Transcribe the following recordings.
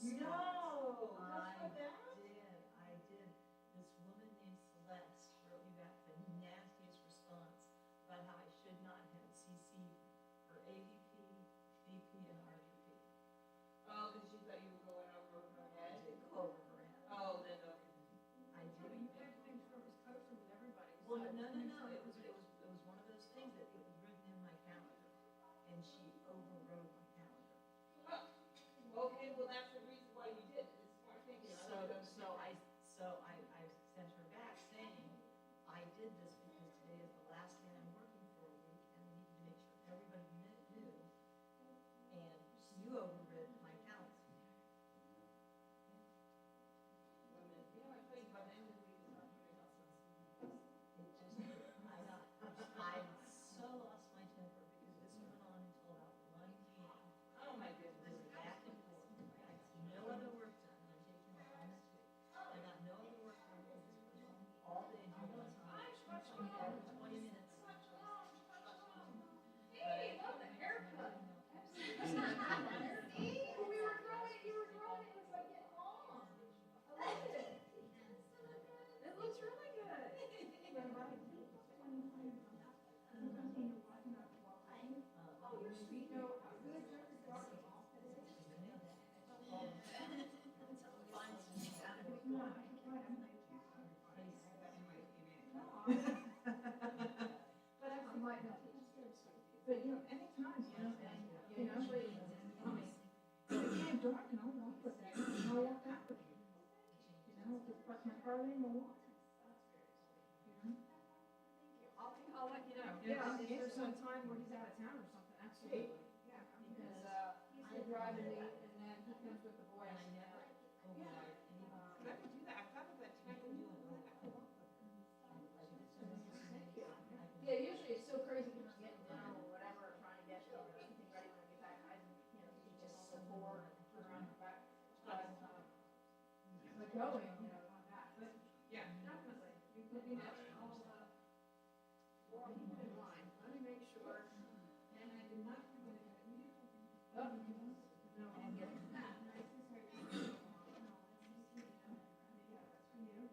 No, that's I what that? did. This woman named Celeste wrote me back the nastiest response about how I should not have CC'd her AVP, VP, and RVP. Oh, because she thought you were going over her I head? did go over her head. Oh, then, okay. I But did. you had to make sure it was kosher with everybody. Well, so no, make sure it was one of those things that it was written in my calendar, and she overrode my calendar. Okay, well, that's the reason why you did it, it's smart thinking. I sent her back saying, I did this because today is the last day I'm working for a week, and I needed to make sure everybody knew, and you overrid my calendar. Wait a minute, you know, I thought you by the end of the week was not doing else. It just, I so lost my temper because this went on until about 1 p.m. Oh, my This goodness. is back and forth. I got no other work done, and I'm taking off on this week. I got no other work done because this was all day doing every 20 minutes. Hey, love the haircut. See, when we were growing it, you were growing it, it was like getting long. I love it. It looks really good. Oh, you're sweet. No, good. But I'm like, but you know, anytime, you know, and, you know, I mean, it get dark and I'll walk with that, and I'll walk out with you. You know, just park my car there and we'll walk. You know? I'll let you know. Yeah, if there's some time where he's out of town or something, absolutely. Yeah, because, he's been driving me and then he comes with the boy. And I never override anyone. Can I do that? I thought about tapping you on that. Yeah, usually it's so crazy when I'm getting dinner or whatever, trying to get anything ready when I get back. I, you know, he just support around the back. But going, you know, on that. But Yeah. definitely, you could be next. I'll, or keep it in mind. Let me make sure. And I did not forget it. Oh, no, I'll get it. Yeah, that's for you.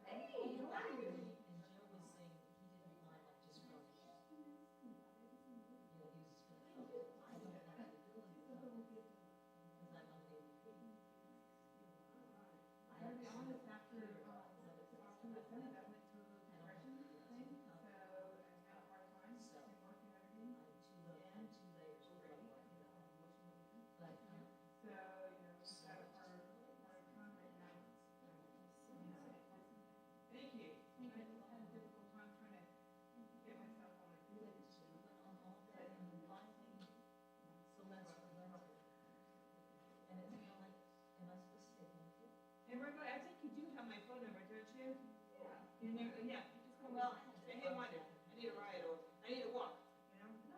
Hey, how are you? And Joe was saying that he didn't mind like just running. You know, he was just gonna, I don't have the ability to run because I'm on the AVP. I Gotta be have honest, after, but it's after the Senate, I went through a depression thing, so I had a hard time, So- and working and everything. I'm two layers pretty, you know. But, So, you know, it's got a hard time right now. You know, Thank you. I had a difficult time trying to get myself on my feet. she went on all day and then finally Celeste remembered. And it's kind of like, am I supposed to say thank you? And Margot, I think you do have my phone number, don't you? Yeah. You never, yeah, you just call me. Well, Say, hey, Wanda, I need a ride or I need a walk, you know? No,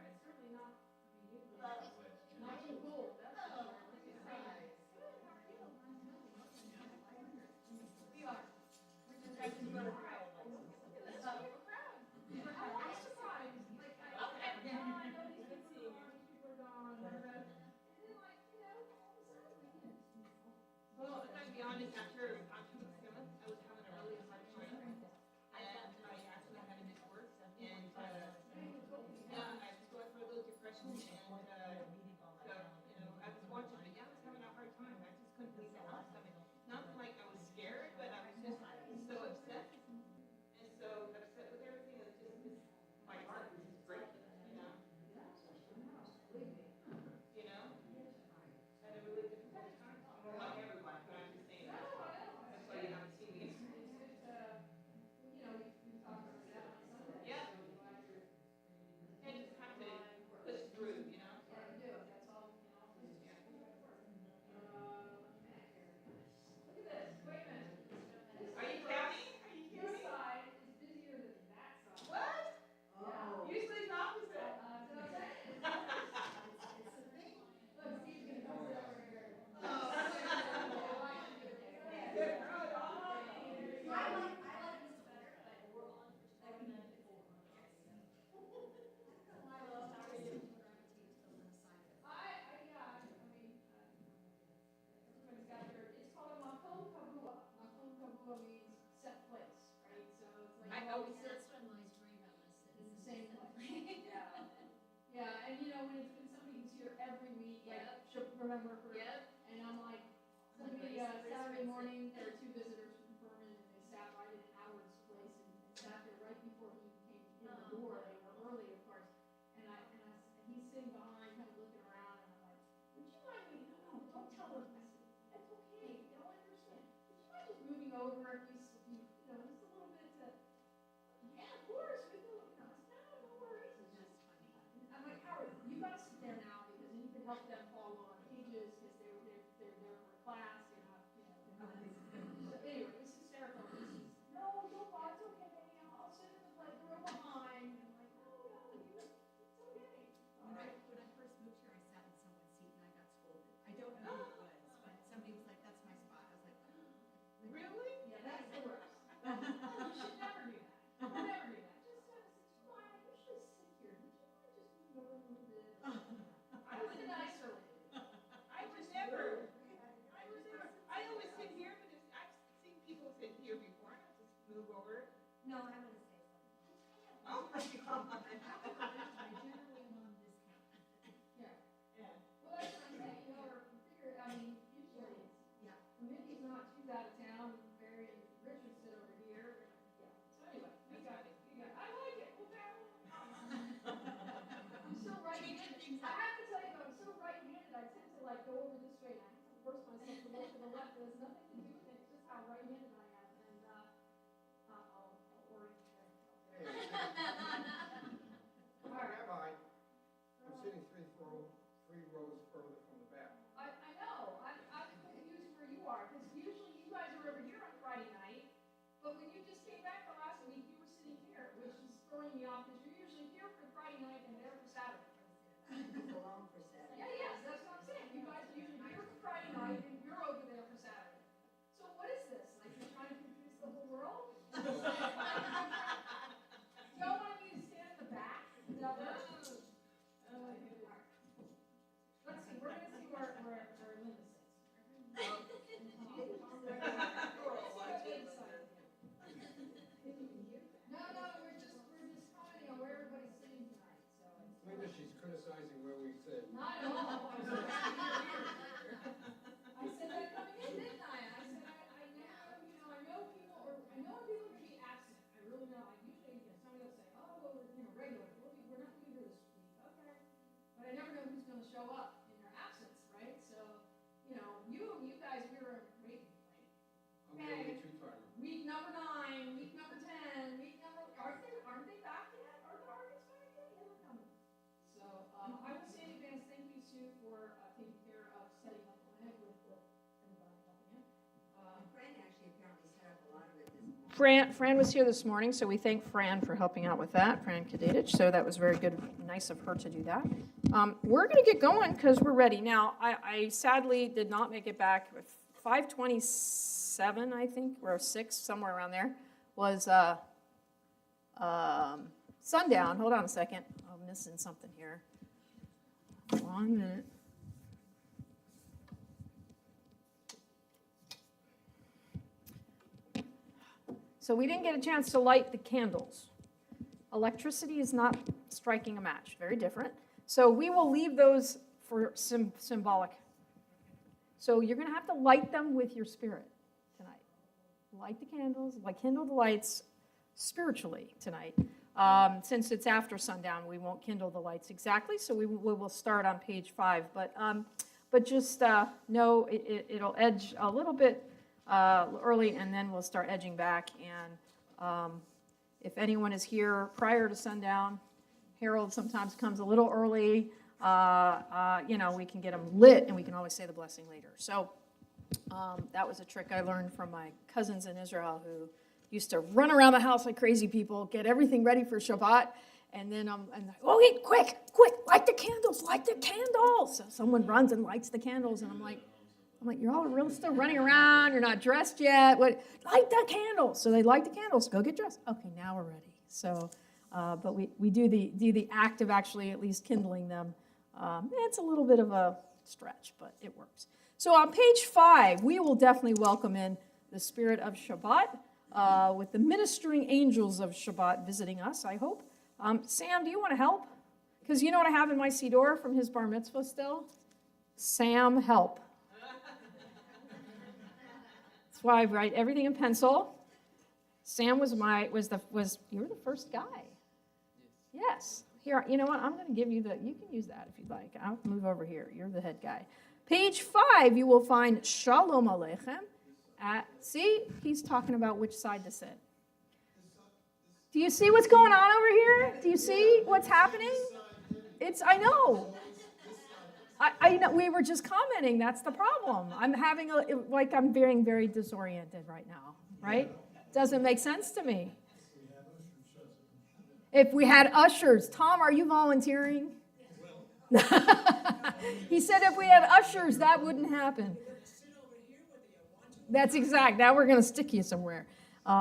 it's certainly not, I mean, usually. Well, Not too cold, that's for sure. It's nice. We are. We're just having to go to the crowd. I'm surprised, like, I know these people are gone, these people are gone, whatever. And then like, you know, all of a sudden we get. Well, I gotta be honest, after Thanksgiving, I was having a really hard remember for, Yep. and I'm like, somebody, Saturday morning, there were two visitors from Furman, and they sat right in Howard's place and sat there right before he came in the door. They were early, of course, and he's sitting behind, kind of looking around, and I'm like, would you mind me? No, don't tell them. I said, that's okay, they'll understand. Would you mind just moving over if you just a little bit to, yeah, of course, we can, I said, no worries. It's just funny. I'm like, Howard, you gotta sit there now, because then you can help them follow on pages, because they're there for class, they're not, so anyway, it was hysterical. No, don't bother, it's okay, I'll sit in the row behind. And I'm like, no, it's okay. When I first moved here, I sat in someone's seat and I got scolded. I don't know who it was, but somebody was like, "That's my spot." I was like, Really? Yeah, that's the worst. You should never do that. Never do that. Just fine, I usually sit here. Would you mind just moving over a little bit? I was a nicer lady. I always sit here, but I've seen people sit here before, and I just move over. "No, I'm going to say something." Oh my God. I generally am on discount. Yeah. Yeah. Well, that's what I'm saying, figure, I mean, usually it's, Yeah. Mindy's not, she's out of town, Barry and Richard sit over here, and, yeah. So anyway, I like it, well, I'm so right-handed, I have to tell you, though, I'm so right-handed, I tend to like go over this way, and I have to force myself to look to the left, it has nothing to do with it, it's just how right-handed I am, and, I'll orient there. All right. Rabbi, I'm sitting three rows further from the back. I know, I'm confused where you are, because usually you guys are over here on Friday night, but when you just came back the last week, you were sitting here, which is throwing me off, because you're usually here for Friday night and there for Saturday. Belong for Saturday. Yeah, yes, that's what I'm saying, you guys are usually here for Friday night and you're over there for Saturday. So what is this, like you're trying to confuse the whole world? Y'all want me to stand in the back? Is that what? Let's see, we're gonna see where Linda sits. No, we're just commenting on where everybody's sitting tonight, so. Linda, she's criticizing where we sit. Not at all. I said that coming in, didn't I? I said, I know people are gonna be absent. I really know. I usually, somebody will say, oh, well, regular, we're not gonna be here this week. Okay. But I never know who's gonna show up in your absence, right? So, you guys, we were waiting. I'm the only two-timer. Week number 9, week number 10, aren't they back yet? Are the Argents back yet? Yeah, they're coming. So, I will say in advance, thank you, Sue, for taking care of setting up the clinic with everybody helping you. Fran actually apparently set up a lot of it this morning. Fran was here this morning, so we thank Fran for helping out with that, Fran Kadetich, so that was very good, nice of her to do that. We're going to get going because we're ready. Now, I sadly did not make it back. 5:27, I think, or 6, somewhere around there, was sundown. Hold on a second. I'm missing something here. 1 minute. So we didn't get a chance to light the candles. Electricity is not striking a match. Very different. So we will leave those for symbolic. So you're going to have to light them with your spirit tonight. Light the candles, kindle the lights spiritually tonight. Since it's after sundown, we won't kindle the lights exactly, so we will start on page 5. But just know it'll edge a little bit early, and then we'll start edging back. And if anyone is here prior to sundown, Harold sometimes comes a little early. We can get them lit, and we can always say the blessing later. So that was a trick I learned from my cousins in Israel who used to run around the house like crazy people, get everything ready for Shabbat, and then wait, quick, light the candles. So someone runs and lights the candles, and I'm like, you're all still running around, you're not dressed yet. Light the candles. So they light the candles, go get dressed. Okay, now we're ready. So, but we do the act of actually at least kindling them. It's a little bit of a stretch, but it works. So on page 5, we will definitely welcome in the spirit of Shabbat with the ministering angels of Shabbat visiting us, I hope. Sam, do you want to help? Because you know what I have in my Siddur from his bar mitzvah still? Sam, help. That's why I write everything in pencil. Sam you were the first guy. Yes. Here, you know what? I'm going to give you you can use that if you'd like. I'll move over here. You're the head guy. Page 5, you will find Shalom Aleichem. See, he's talking about which side to sit. Do you see what's going on over here? Do you see what's happening? I know. I know. We were just commenting. That's the problem. I'm being very disoriented right now, right? Doesn't make sense to me. If we had ushers, Tom, are you volunteering? He said if we had ushers, that wouldn't happen. That's exact. Now we're going to stick you somewhere.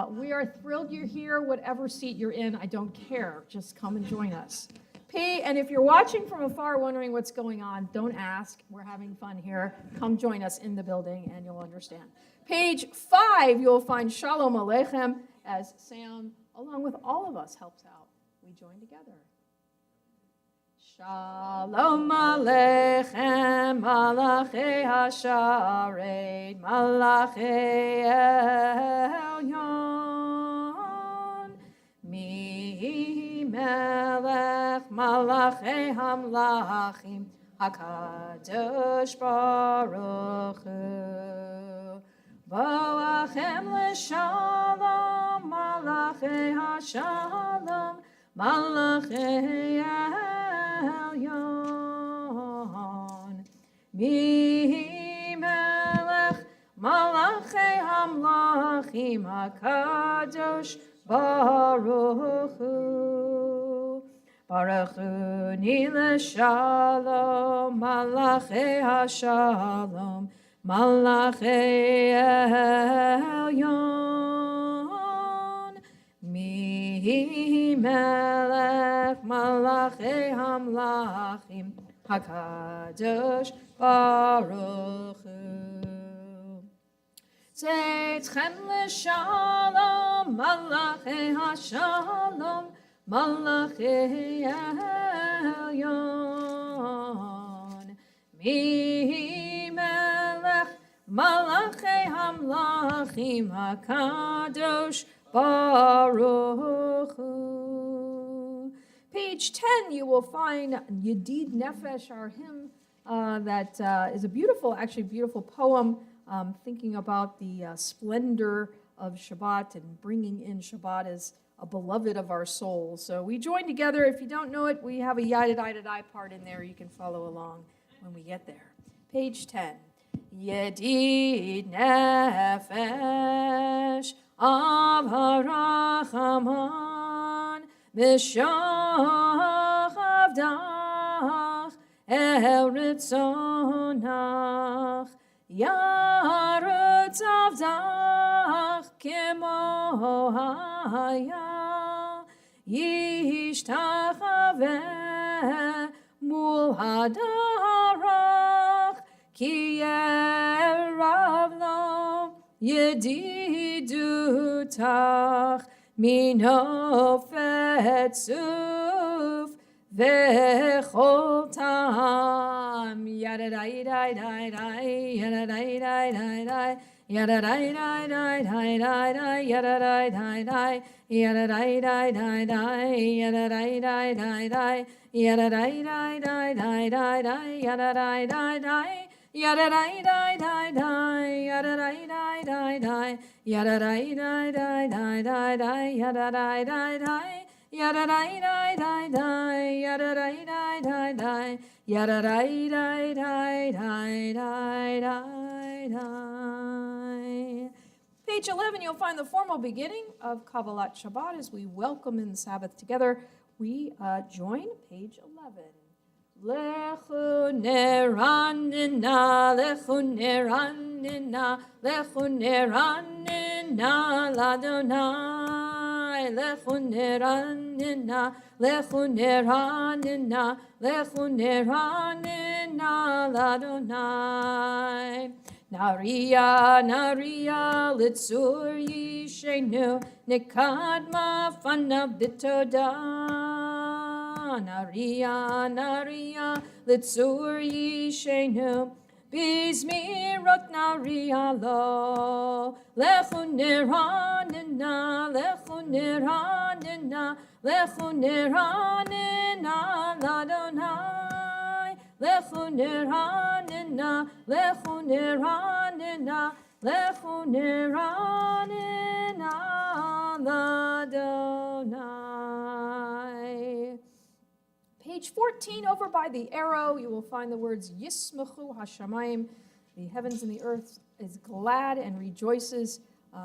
We are thrilled you're here, whatever seat you're in. I don't care. Just come and join us. And if you're watching from afar wondering what's going on, don't ask. We're having fun here. Come join us in the building and you'll understand. Page 5, you'll find Shalom Aleichem as Sam, along with all of us, helps out. We join together. Shalom Aleichem, Malachei HaSharet, Malachei Elyon, Mi Melech, Malachei Hamlachim, HaKadosh Baruch Hu, Boachem L'Shalom, Malachei HaShalom, Malachei Elyon, Mi Melech, Malachei Hamlachim, HaKadosh Baruch Hu, Baruch Hu Nile Shalom, Malachei HaShalom, Malachei Elyon, Mi Melech, Malachei Hamlachim, HaKadosh Baruch Hu. Zeitchem L'Shalom, Malachei HaShalom, Malachei Elyon, Mi Melech, Malachei Hamlachim, HaKadosh Baruch Hu. Page 10, you will find Yedid Nefesh, our hymn that is a beautiful poem thinking about the splendor of Shabbat and bringing in Shabbat as a beloved of our souls. So we join together. If you don't know it, we have a yadadai part in there. You can follow along when we get there. Page 10. Yedid Nefesh Av HaRachaman B'Shach Avdach El Ritzonach Yaretz Avdach Kemo Haya Yishtachaveh Mul Hadarach Ki Yerav Lo Yedidutach Minofet Suf Vechol Tam Yadadai Dai Dai Dai Yadadai Dai Dai Dai Yadadai Dai Dai Dai Dai Dai Yadadai Dai Dai Yadadai Dai Dai Dai Yadadai Dai Dai Dai Yadadai Dai Dai Dai Dai Dai Yadadai Dai Dai Yadadai Dai Dai Dai Yadadai Dai Dai Dai Yadadai Dai Dai Dai Dai Dai Yadadai Dai Dai Yadadai Dai Dai Dai Yadadai Dai Dai Dai Yadadai Dai Dai Dai Dai Dai Dai. Page 11, you'll find the formal beginning of Kabbalat Shabbat as we welcome in Sabbath together. We join page 11. Lechu neranina, lechu neranina, lechu neranina ladonai, lechu neranina, lechu neranina, lechu neranina ladonai. Naria, naria, litzur yishenu, nikadma fana bitodah. Naria, Naria, Litzur Yishenu, Bizmirot Naria lo, Lechu Niranina, Lechu Niranina, Lechu Niranina, Ladonai, Lechu Niranina, Lechu Niranina, Lechu Niranina, Ladonai. Page 14, over by the arrow, you will find the words Yismachu Hashamayim. The heavens and the earth is glad and rejoices.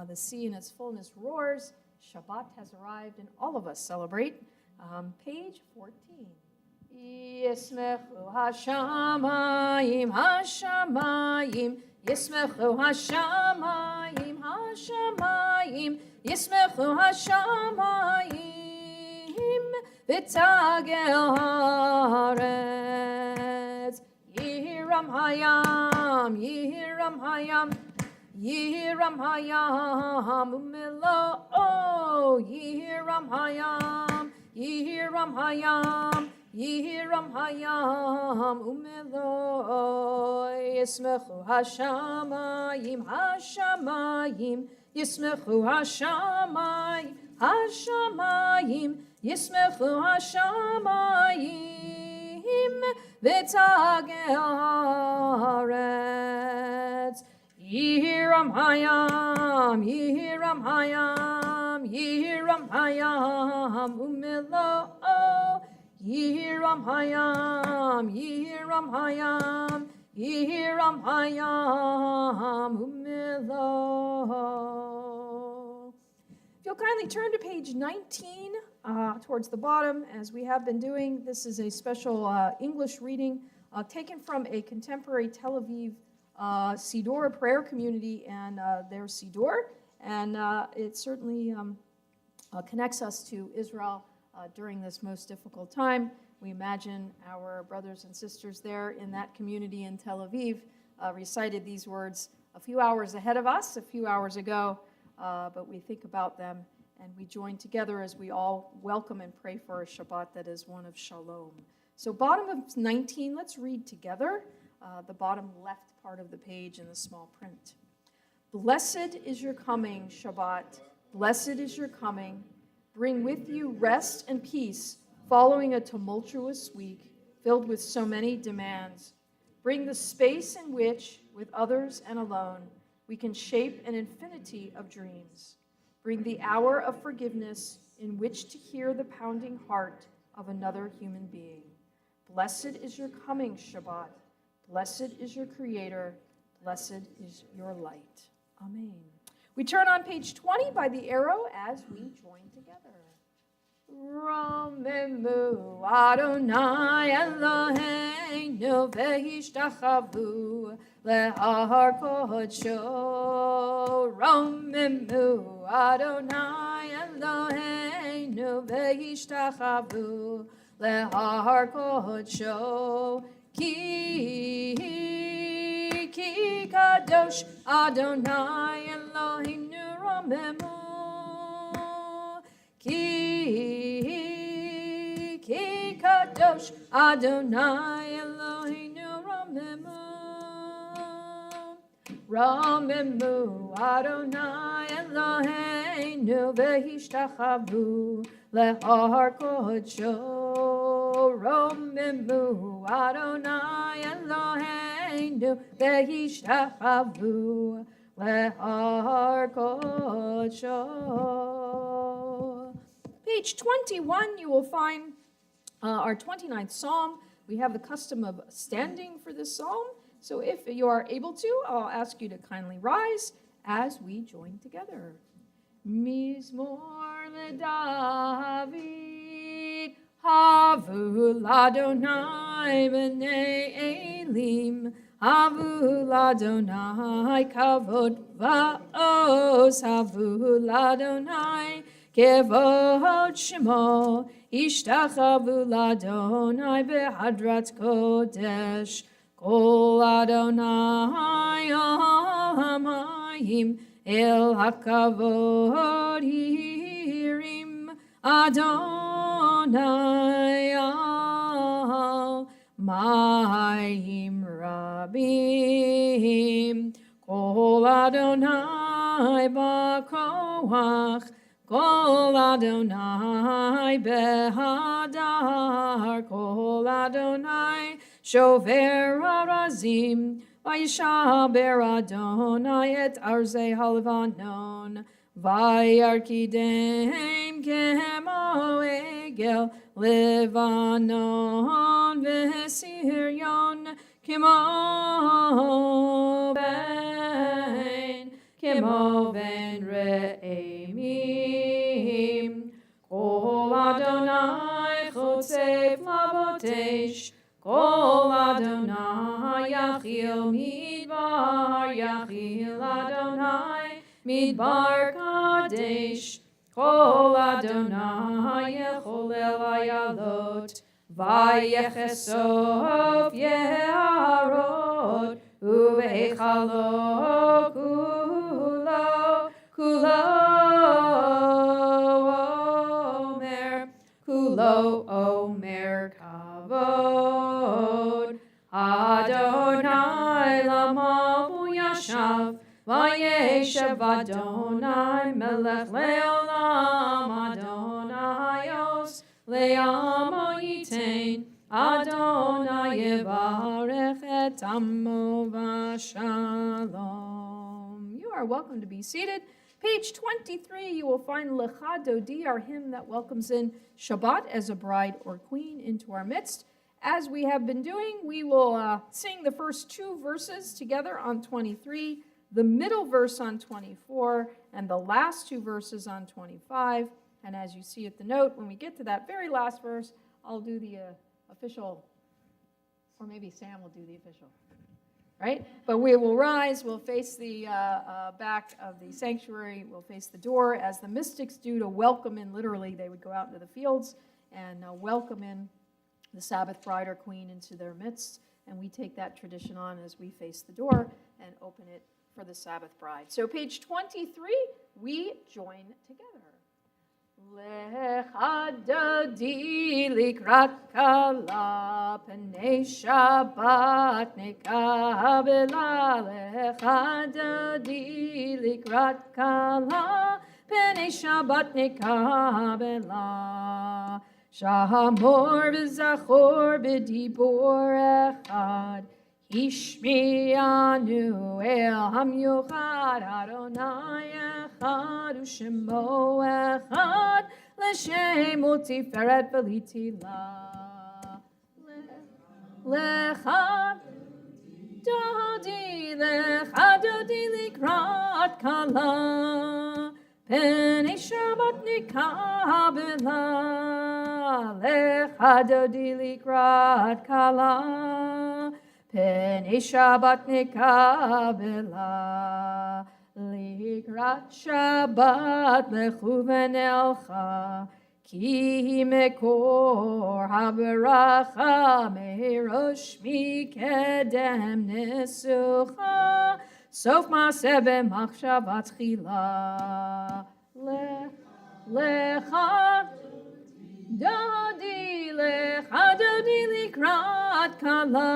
The sea in its fullness roars. Shabbat has arrived, and all of us celebrate. Page 14. Yismachu Hashamayim, Hashamayim. Yismachu Hashamayim, Hashamayim. Yismachu Hashamayim. V'tagel haaretz, Yihiram hayam, Yihiram hayam, Yihiram hayam, Umelo, Yihiram hayam, Yihiram hayam, Yihiram hayam, Umelo, Yismechu hashamayim, hashamayim, Yismechu hashamayim, hashamayim, Yismechu hashamayim v'tagel haaretz. Yihiram hayam, Yihiram hayam, Yihiram hayam umelo. Yihiram hayam, Yihiram hayam, Yihiram hayam umelo. If you'll kindly turn to page 19, towards the bottom, as we have been doing. This is a special English reading taken from a contemporary Tel Aviv Siddur prayer community and their Siddur. And it certainly connects us to Israel during this most difficult time. We imagine our brothers and sisters there in that community in Tel Aviv recited these words a few hours ahead of us, a few hours ago, but we think about them. And we join together as we all welcome and pray for a Shabbat that is one of shalom. So bottom of 19, let's read together the bottom left part of the page in the small print. Blessed is your coming, Shabbat. Blessed is your coming. Bring with you rest and peace following a tumultuous week filled with so many demands. Bring the space in which, with others and alone, we can shape an infinity of dreams. Bring the hour of forgiveness in which to hear the pounding heart of another human being. Blessed is your coming, Shabbat. Blessed is your Creator. Blessed is your light. Amen. We turn on page 20 by the arrow as we join together. Romemu Adonai Eloheinu v'hishtachavu le'ahar kodsho. Romemu Adonai Eloheinu v'hishtachavu le'ahar kodsho. Ki kadosh Adonai Eloheinu romemu. Ki kadosh Adonai Eloheinu romemu. Romemu Adonai Eloheinu v'hishtachavu le'ahar kodsho. Romemu Adonai Eloheinu v'hishtachavu le'ahar kodsho. Page 21, you will find our 29th Psalm. We have the custom of standing for this psalm. So if you are able to, I'll ask you to kindly rise as we join together. Mizmor leDavid, havu l'Adonai b'nei Elim, havu l'Adonai kavod va'os, havu l'Adonai kevod shemo, ishtachavu l'Adonai behadrat kodesh. Kol Adonai hamayim el hakavod hirim. Adonai Mayim Rabim. Kol Adonai Bakoach. Kol Adonai Behadar. Kol Adonai Shover Arazim. Vayishaber Adonai et Arzei Halvanon. Vayarkidem kemo egel Levanon v'siryon kemo ben re'emim. Kol Adonai chotzef lavotesh. Kol Adonai yachil midbar. Yachil Adonai midbar kadesh. Kol Adonai yecholel ayalot. Vayechesov yeharot. Uveichalo kulo omer kavod. Adonai lamavu yashav. Vayeshev Adonai melech leolam. Adonai os le'amo yitain. Adonai yevarech et amo v'shalom. You are welcome to be seated. Page 23, you will find Lecha Dodi, our hymn that welcomes in Shabbat as a bride or queen into our midst. As we have been doing, we will sing the first two verses together on 23, the middle verse on 24, and the last two verses on 25. And as you see at the note, when we get to that very last verse, I'll do the official, or maybe Sam will do the official, right? But we will rise, we'll face the back of the sanctuary, we'll face the door, as the mystics do to welcome in, literally, they would go out into the fields and welcome in the Sabbath bride or queen into their midst, and we take that tradition on as we face the door and open it for the Sabbath bride. So page 23, we join together. Lecha dodi likrat kala p'nei Shabbat nekabela. Lecha dodi likrat kala p'nei Shabbat nekabela. Shamor v'zachor b'dibor echad. Ishmi'anu el hamyochad. Adonai echad u'shemo echad. L'shem u'tiferet v'litila. Lecha dodi likrat kala. P'nei Shabbat nekabela. Lecha dodi likrat kala. P'nei Shabbat nekabela. Likrat Shabbat lechu v'nelcha. Ki mekor haberacha. Merosh mikedem nesucha. Sof maaseh b'machshavat tchila. Lecha dodi likrat kala.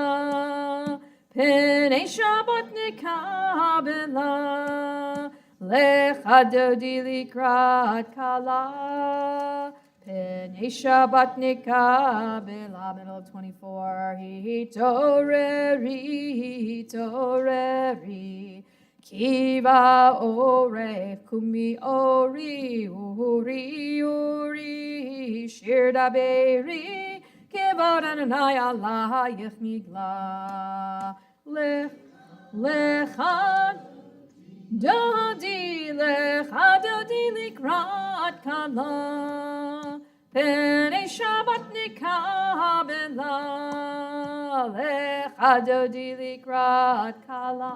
P'nei Shabbat nekabela. Lecha dodi likrat kala. P'nei Shabbat nekabela. Middle 24. Hitoreri. Kiva ore kumi ori uri shir daberi kivod Adonai alayich migla. Lecha dodi likrat kala. P'nei Shabbat nekabela. Lecha dodi likrat kala.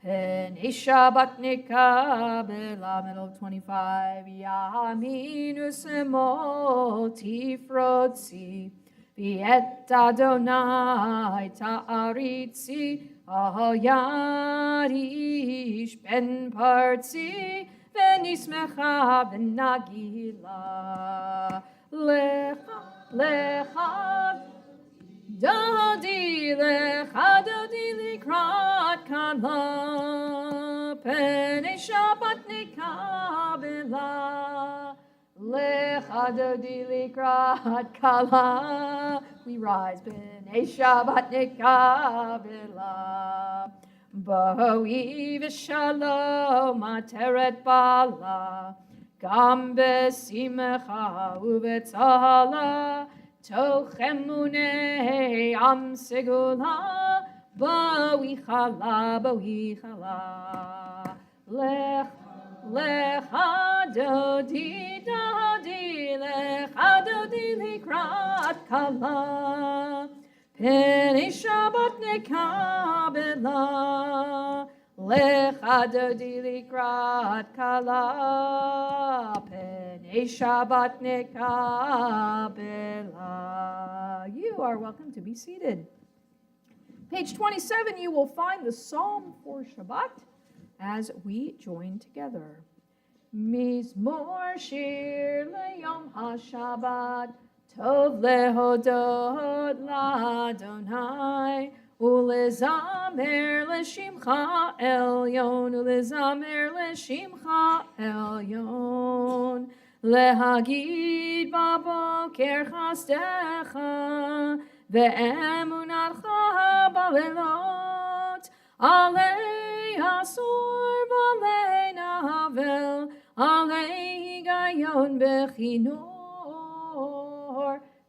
P'nei Shabbat nekabela. Middle 25. Yaminu semol tifrotzi. V'et Adonai ta'aritzi. Al yarish ben partzi. V'nismecha v'nagila. Lecha דודי לך דודי לקראת כלה, פני שבת נקבלה. לך דודי לקראת כלה, we rise פני שבת נקבלה. בואי ושלום עטרת בעלה, גם בשמחה ובצהלה, תוך אמוני עם סגולה, בואי חלה, בואי חלה. לך דודי דודי, לך דודי לקראת כלה, פני שבת נקבלה. לך דודי לקראת כלה, פני שבת נקבלה. You are welcome to be seated. Page 27, you will find the Psalm for Shabbat as we join together. Mizmor shir leyom ha-Shabbat, tov lehodot l'Adonai, ulezamer l'shimcha elyon, ulezamer l'shimcha elyon. Lehagid baboker chasdecha, ve'emunatcha balelot, alei asor v'alei navel, alei higayon bechinor.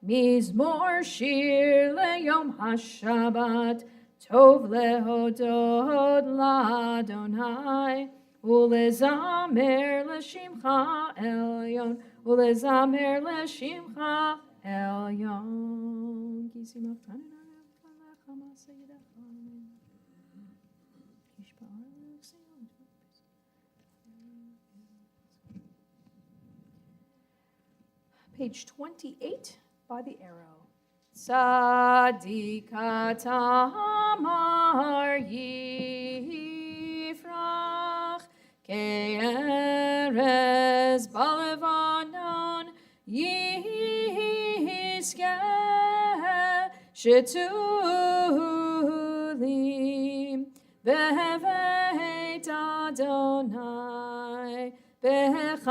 Mizmor shir leyom ha-Shabbat, tov lehodot l'Adonai, ulezamer l'shimcha elyon, ulezamer l'shimcha elyon. Page 28 by the arrow. Tzadika tamar yifrach, ke'erez balevanon yizkeh, shetulim bevet Adonai, bechatzrot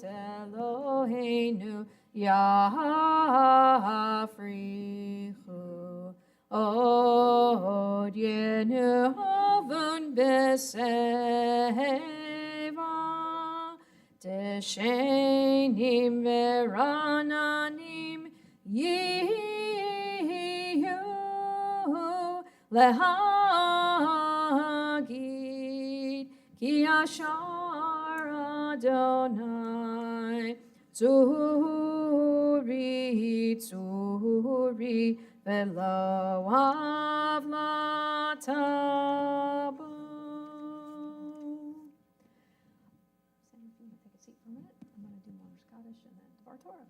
Eloheinu yafrichu. Od yenuhavun beseva, deshenim verananim yihu lehagid ki ashar Adonai tzuri tzuri velo avlatabo. Take a seat for a minute. I'm going to do more Scottish and then Dvar Torah.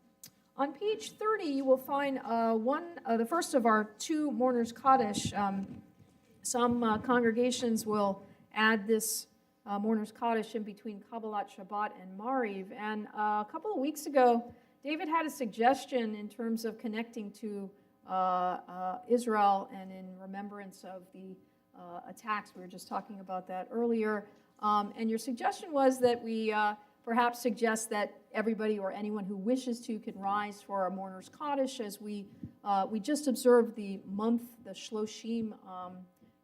On page 30, you will find the first of our two Mourners Kaddish. Some congregations will add this Mourners Kaddish in between Kabbalat Shabbat and Mariv. And a couple of weeks ago, David had a suggestion in terms of connecting to Israel and in remembrance of the attacks. We were just talking about that earlier. And your suggestion was that we perhaps suggest that everybody or anyone who wishes to can rise for our Mourners Kaddish, as we just observed the month, the Shloshim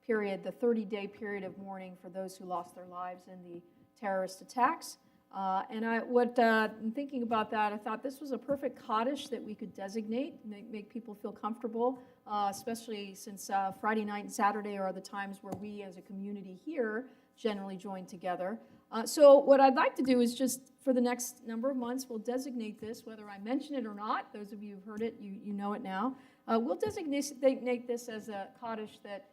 period, the 30-day period of mourning for those who lost their lives in the terrorist attacks. And in thinking about that, I thought this was a perfect Kaddish that we could designate, make people feel comfortable, especially since Friday night and Saturday are the times where we as a community here generally join together. So what I'd like to do is just for the next number of months, we'll designate this, whether I mention it or not. Those of you who've heard it, you know it now. We'll designate this as a Kaddish that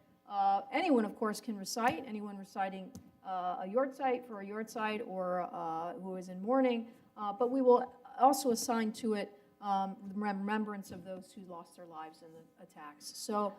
anyone, of course, can recite, anyone reciting a yortzeit for a yortzeit or who is in mourning, but we will also assign to it remembrance of those who lost their lives in the attacks. So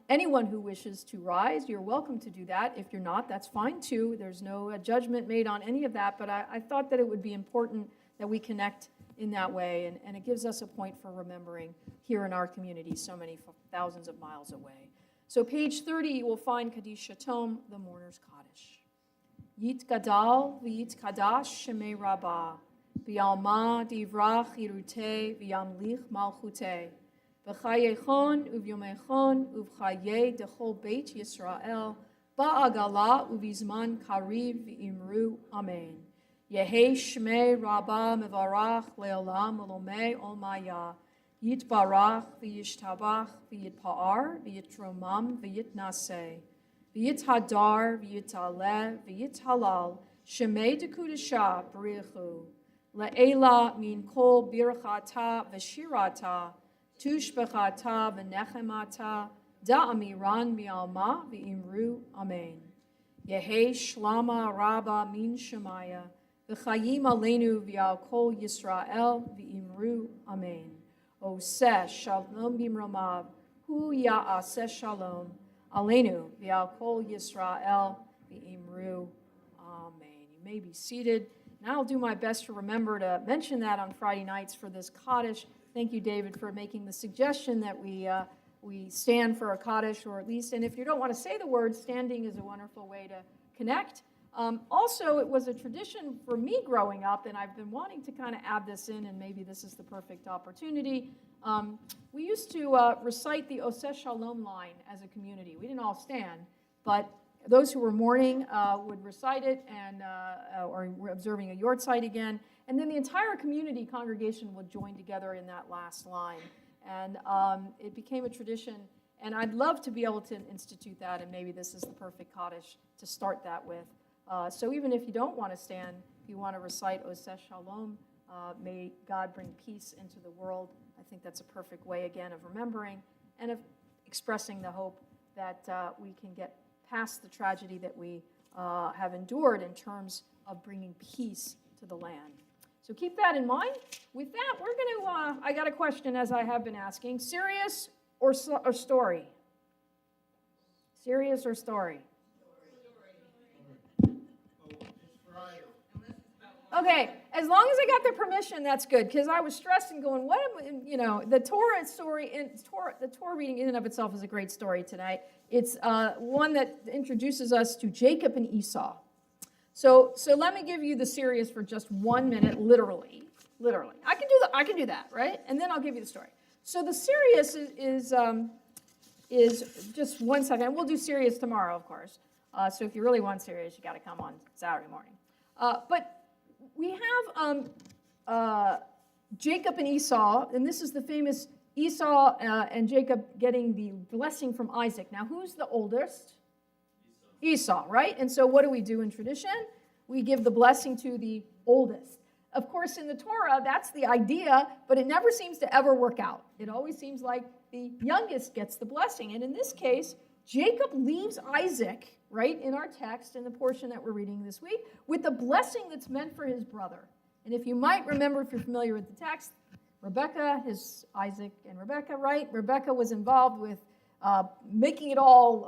anyone who wishes to rise, you're welcome to do that. If you're not, that's fine too. There's no judgment made on any of that, but I thought that it would be important that we connect in that way, and it gives us a point for remembering here in our community so many thousands of miles away. So page 30, you will find Kaddish Shatom, the mourner's Kaddish. Yit Gadal v'yit Kadash Shemei Rabbah, v'yalma divrach yirute v'yamlich malchute, v'chayechon uvyomechon uvchaye dechol beit Yisrael, ba'agala uvizman kariv v'imru amen. Yehe Shmei Rabbah mevarach le'olam olomei olmaya, Yitbarach v'yishtabach v'yitpa'ar v'yitromam v'yitnaseh, v'yithadar v'yitaleh v'yithalal, Shemei dekudesha b'richu, le'ela min kol birchata v'shirata, tushbechata v'nechemata, da'amiran mi'alma v'imru amen. Yehe shlama rabba min shemaya, v'chayim aleinu v'al kol Yisrael v'imru amen. Oseh shalom bimromav, hu ya'aseh shalom, aleinu v'al kol Yisrael v'imru amen. You may be seated, and I'll do my best to remember to mention that on Friday nights for this Kaddish. Thank you, David, for making the suggestion that we stand for a Kaddish, or at least, and if you don't want to say the word, standing is a wonderful way to connect. Also, it was a tradition for me growing up, and I've been wanting to kind of add this in, and maybe this is the perfect opportunity. We used to recite the Oseh Shalom line as a community. We didn't all stand, but those who were mourning would recite it, and or were observing a yortzeit again, and then the entire community congregation would join together in that last line. And it became a tradition, and I'd love to be able to institute that, and maybe this is the perfect Kaddish to start that with. So even if you don't want to stand, if you want to recite Oseh Shalom, may God bring peace into the world, I think that's a perfect way, again, of remembering and of expressing the hope that we can get past the tragedy that we have endured in terms of bringing peace to the land. So keep that in mind. With that, we're going to, I got a question, as I have been asking, serious or story? Serious or story? Okay, as long as I got their permission, that's good, because I was stressed and going, the Torah story, the Torah reading in and of itself is a great story tonight. It's one that introduces us to Jacob and Esau. So let me give you the serious for just 1 minute, literally. I can do that, right? And then I'll give you the story. So the serious is just 1 second. We'll do serious tomorrow, of course. So if you really want serious, you got to come on Saturday morning. But we have Jacob and Esau, and this is the famous Esau and Jacob getting the blessing from Isaac. Now, who's the oldest? Esau, right? And so what do we do in tradition? We give the blessing to the oldest. Of course, in the Torah, that's the idea, but it never seems to ever work out. It always seems like the youngest gets the blessing. And in this case, Jacob leaves Isaac, right, in our text, in the portion that we're reading this week, with the blessing that's meant for his brother. And if you might remember, if you're familiar with the text, Rebekah, Isaac and Rebekah, right? Rebekah was involved with making it all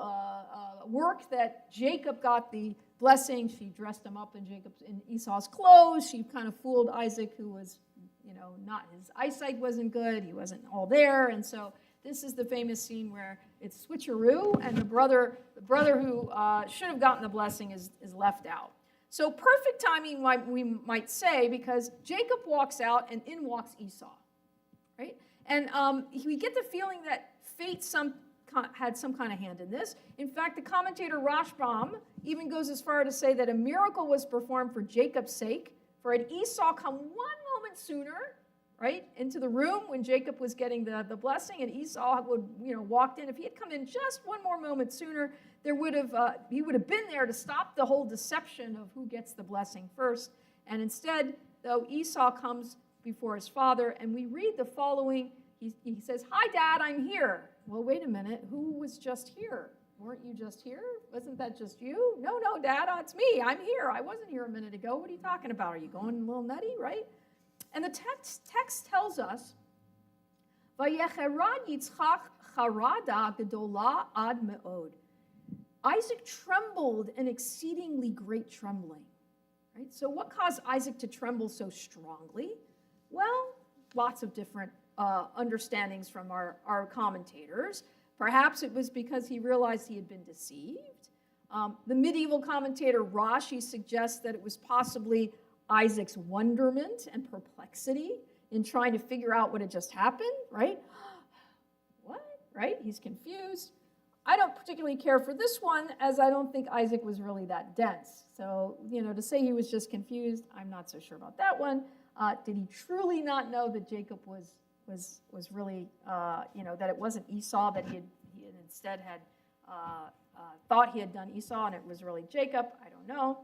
work, that Jacob got the blessing. She dressed him up in Esau's clothes. She kind of fooled Isaac, who was, not, his eyesight wasn't good. He wasn't all there. And so this is the famous scene where it's switcheroo, and the brother who should have gotten the blessing is left out. So perfect timing, we might say, because Jacob walks out and in walks Esau, right? And we get the feeling that fate had some kind of hand in this. In fact, the commentator Rashbam even goes as far to say that a miracle was performed for Jacob's sake, for had Esau come 1 moment sooner, right, into the room when Jacob was getting the blessing, and Esau would, walked in. If he had come in just 1 more moment sooner, he would have been there to stop the whole deception of who gets the blessing first. And instead, though, Esau comes before his father, and we read the following. He says, "Hi, Dad, I'm here." Well, wait a minute. Who was just here? Weren't you just here? Wasn't that just you? No, Dad, it's me. I'm here. I wasn't here a minute ago. What are you talking about? Are you going a little nutty, right? And the text tells us, "Vayecherad Yitzchak charada gedola ad me'od." Isaac trembled an exceedingly great trembling. Right? So what caused Isaac to tremble so strongly? Well, lots of different understandings from our commentators. Perhaps it was because he realized he had been deceived. The medieval commentator Rashi suggests that it was possibly Isaac's wonderment and perplexity in trying to figure out what had just happened, right? What, right? He's confused. I don't particularly care for this one, as I don't think Isaac was really that dense. So, to say he was just confused, I'm not so sure about that one. Did he truly not know that Jacob was really, that it wasn't Esau, that he instead had thought he had done Esau and it was really Jacob? I don't know.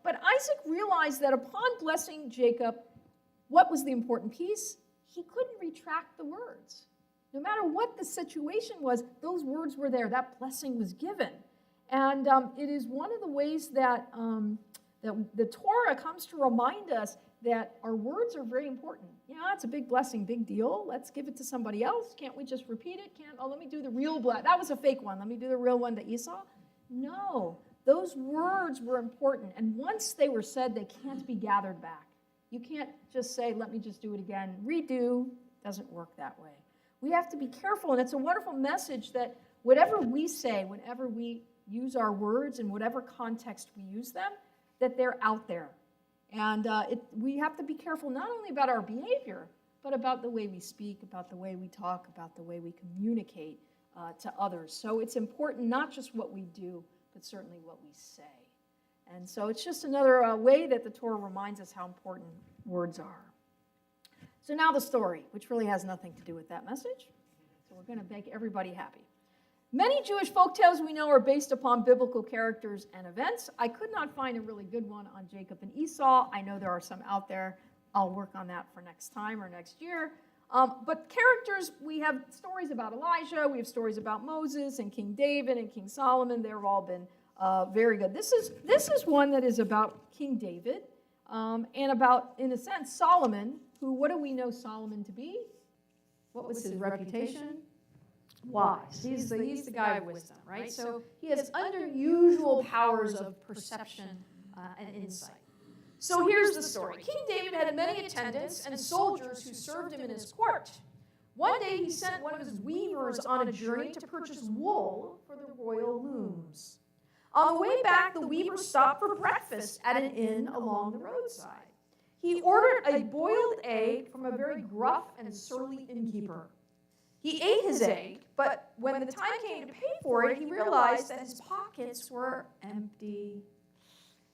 But Isaac realized that upon blessing Jacob, what was the important piece? He couldn't retract the words. No matter what the situation was, those words were there. That blessing was given. And it is one of the ways that the Torah comes to remind us that our words are very important. It's a big blessing, big deal. Let's give it to somebody else. Can't we just repeat it? Let me do the real blessing. That was a fake one. Let me do the real one to Esau. No, those words were important. And once they were said, they can't be gathered back. You can't just say, let me just do it again. Redo. Doesn't work that way. We have to be careful, and it's a wonderful message that whatever we say, whenever we use our words, in whatever context we use them, that they're out there. And we have to be careful not only about our behavior, but about the way we speak, about the way we talk, about the way we communicate to others. So it's important not just what we do, but certainly what we say. And so it's just another way that the Torah reminds us how important words are. So now the story, which really has nothing to do with that message. So we're going to make everybody happy. Many Jewish folktales we know are based upon biblical characters and events. I could not find a really good one on Jacob and Esau. I know there are some out there. I'll work on that for next time or next year. But characters, we have stories about Elijah. We have stories about Moses and King David and King Solomon. They've all been very good. This is one that is about King David and about, in a sense, Solomon, who, what do we know Solomon to be? What was his reputation? Wise. He's the guy of wisdom, right? So he has unusual powers of perception and insight. So here's the story. King David had many attendants and soldiers who served him in his court. One day he sent one of his weavers on a journey to purchase wool for the royal looms. On the way back, the weaver stopped for breakfast at an inn along the roadside. He ordered a boiled egg from a very gruff and surly innkeeper. He ate his egg, but when the time came to pay for it, he realized that his pockets were empty.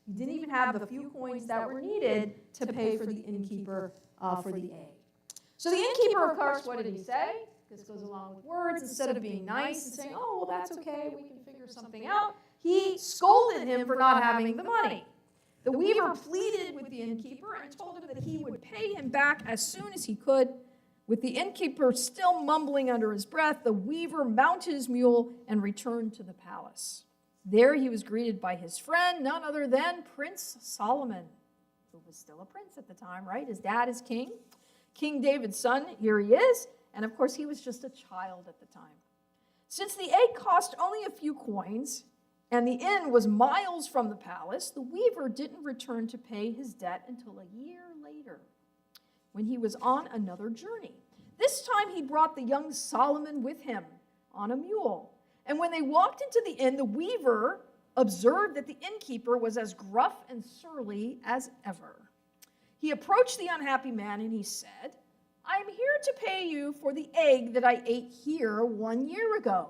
He didn't even have the few coins that were needed to pay for the innkeeper for the egg. So the innkeeper, of course, what did he say? This goes along with words. Instead of being nice and saying, oh, well, that's okay, we can figure something out, he scolded him for not having the money. The weaver pleaded with the innkeeper and told him that he would pay him back as soon as he could. With the innkeeper still mumbling under his breath, the weaver mounted his mule and returned to the palace. There he was greeted by his friend, none other than Prince Solomon, who was still a prince at the time, right? His dad is king. King David's son, here he is. And of course, he was just a child at the time. Since the egg cost only a few coins, and the inn was miles from the palace, the weaver didn't return to pay his debt until a year later, when he was on another journey. This time he brought the young Solomon with him on a mule. And when they walked into the inn, the weaver observed that the innkeeper was as gruff and surly as ever. He approached the unhappy man and he said, I'm here to pay you for the egg that I ate here 1 year ago.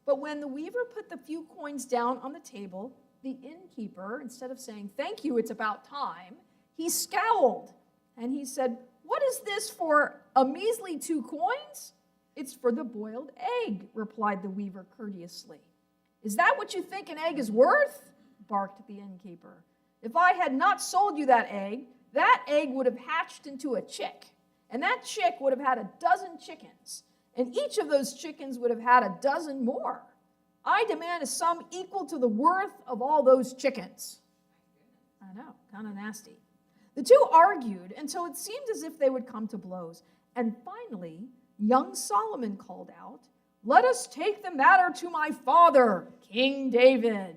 But when the weaver put the few coins down on the table, the innkeeper, instead of saying, thank you, it's about time, he scowled and he said, what is this for a measly 2 coins? It's for the boiled egg, replied the weaver courteously. Is that what you think an egg is worth? Barked the innkeeper. If I had not sold you that egg would have hatched into a chick, and that chick would have had a dozen chickens. And each of those chickens would have had a dozen more. I demand a sum equal to the worth of all those chickens. I know, kind of nasty. The two argued until it seemed as if they would come to blows. And finally, young Solomon called out, let us take the matter to my father, King David.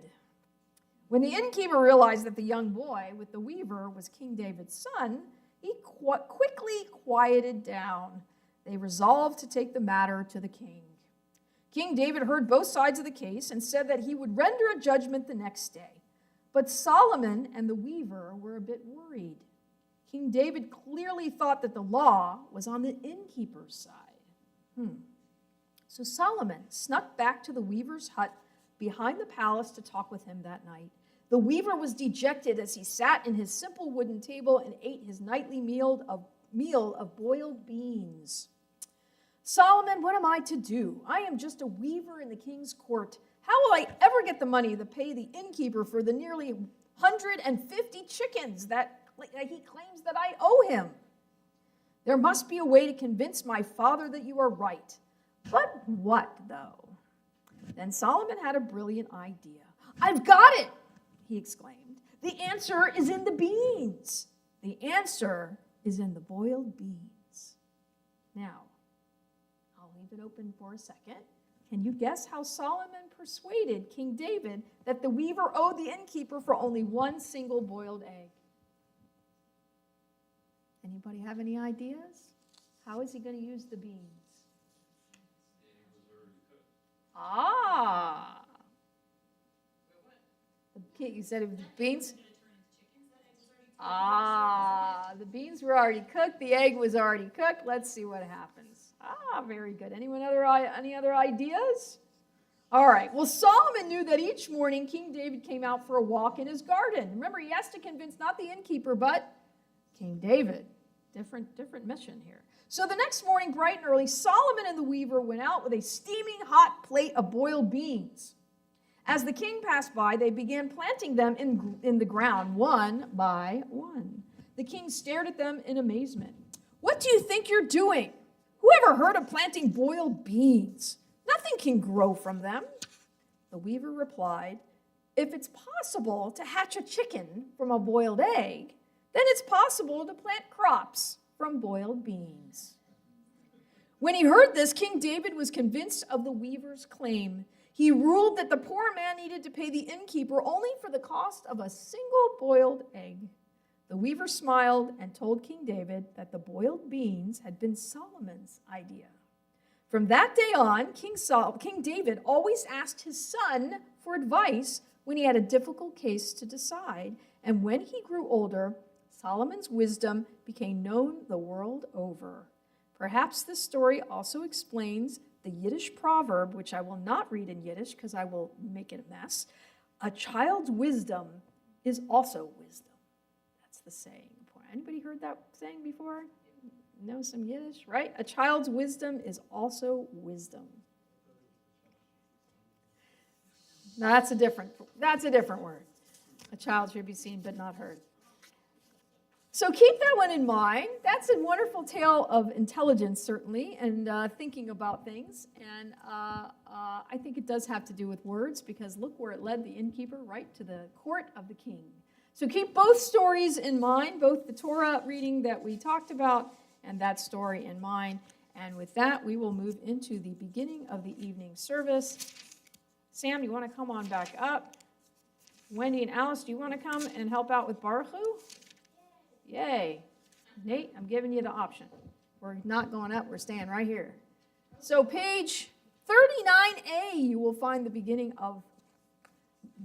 When the innkeeper realized that the young boy with the weaver was King David's son, he quickly quieted down. They resolved to take the matter to the king. King David heard both sides of the case and said that he would render a judgment the next day. But Solomon and the weaver were a bit worried. King David clearly thought that the law was on the innkeeper's side. So Solomon snuck back to the weaver's hut behind the palace to talk with him that night. The weaver was dejected as he sat in his simple wooden table and ate his nightly meal of boiled beans. Solomon, what am I to do? I am just a weaver in the king's court. How will I ever get the money to pay the innkeeper for the nearly 150 chickens that he claims that I owe him? There must be a way to convince my father that you are right. But what, though? Then Solomon had a brilliant idea. I've got it, he exclaimed. The answer is in the beans. The answer is in the boiled beans. Now, I'll leave it open for a second. Can you guess how Solomon persuaded King David that the weaver owed the innkeeper for only one single boiled egg? Anybody have any ideas? How is he going to use the beans? Ah. You said it was beans? Ah, the beans were already cooked. The egg was already cooked. Let's see what happens. Ah, very good. Any other ideas? All right. Well, Solomon knew that each morning King David came out for a walk in his garden. Remember, he has to convince not the innkeeper, but King David. Different mission here. So the next morning, bright and early, Solomon and the weaver went out with a steaming hot plate of boiled beans. As the king passed by, they began planting them in the ground, one by one. The king stared at them in amazement. What do you think you're doing? Who ever heard of planting boiled beans? Nothing can grow from them. The weaver replied, if it's possible to hatch a chicken from a boiled egg, then it's possible to plant crops from boiled beans. When he heard this, King David was convinced of the weaver's claim. He ruled that the poor man needed to pay the innkeeper only for the cost of a single boiled egg. The weaver smiled and told King David that the boiled beans had been Solomon's idea. From that day on, King David always asked his son for advice when he had a difficult case to decide, and when he grew older, Solomon's wisdom became known the world over. Perhaps this story also explains the Yiddish proverb, which I will not read in Yiddish because I will make it a mess. A child's wisdom is also wisdom. That's the saying. Anybody heard that saying before? Know some Yiddish, right? A child's wisdom is also wisdom. Now that's a different word. A child should be seen but not heard. So keep that one in mind. That's a wonderful tale of intelligence, certainly, and thinking about things. And I think it does have to do with words, because look where it led the innkeeper, right to the court of the king. So keep both stories in mind, both the Torah reading that we talked about and that story in mind. And with that, we will move into the beginning of the evening service. Sam, you want to come on back up? Wendy and Alice, do you want to come and help out with Baruch Hu? Yay. Nate, I'm giving you the option. We're not going up, we're staying right here. So page 39A, you will find the beginning of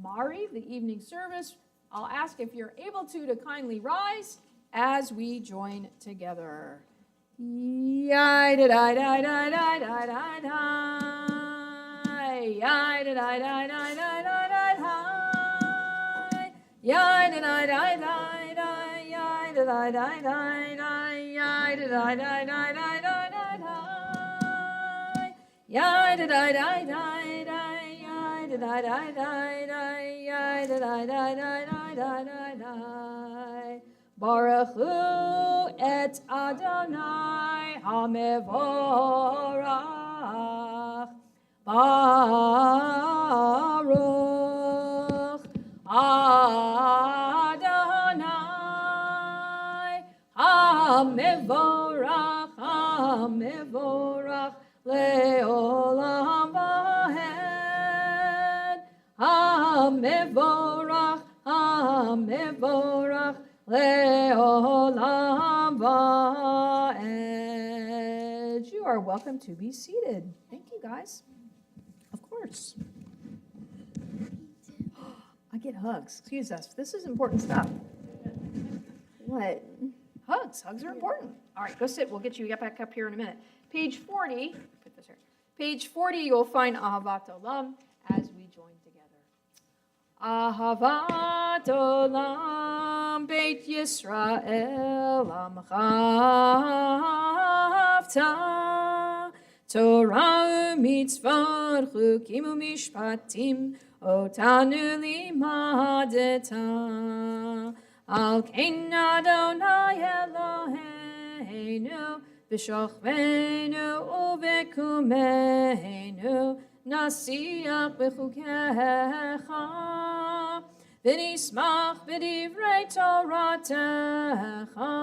Mari, the evening service. I'll ask if you're able to kindly rise as we join together. Baruch Hu et Adonai HaMevorach. Baruch Adonai HaMevorach, HaMevorach leolam vahed. HaMevorach, HaMevorach le'olam va'ed. You are welcome to be seated. Thank you, guys. Of course. I get hugs. Excuse us. This is important stuff. What? Hugs. Hugs are important. All right, go sit. We'll get you back up here in a minute. Page 40. Put this here. Page 40, you'll find Ahavat Olam as we join together. Ahavat Olam Beit Yisrael Amchavta Torah u'mitzvot chukim u'mishpatim Otanu limadeta Al kein Adonai Eloheinu V'shochvenu u'v'kumeinu Nasiach b'chukecha V'nismach b'divrei Toratecha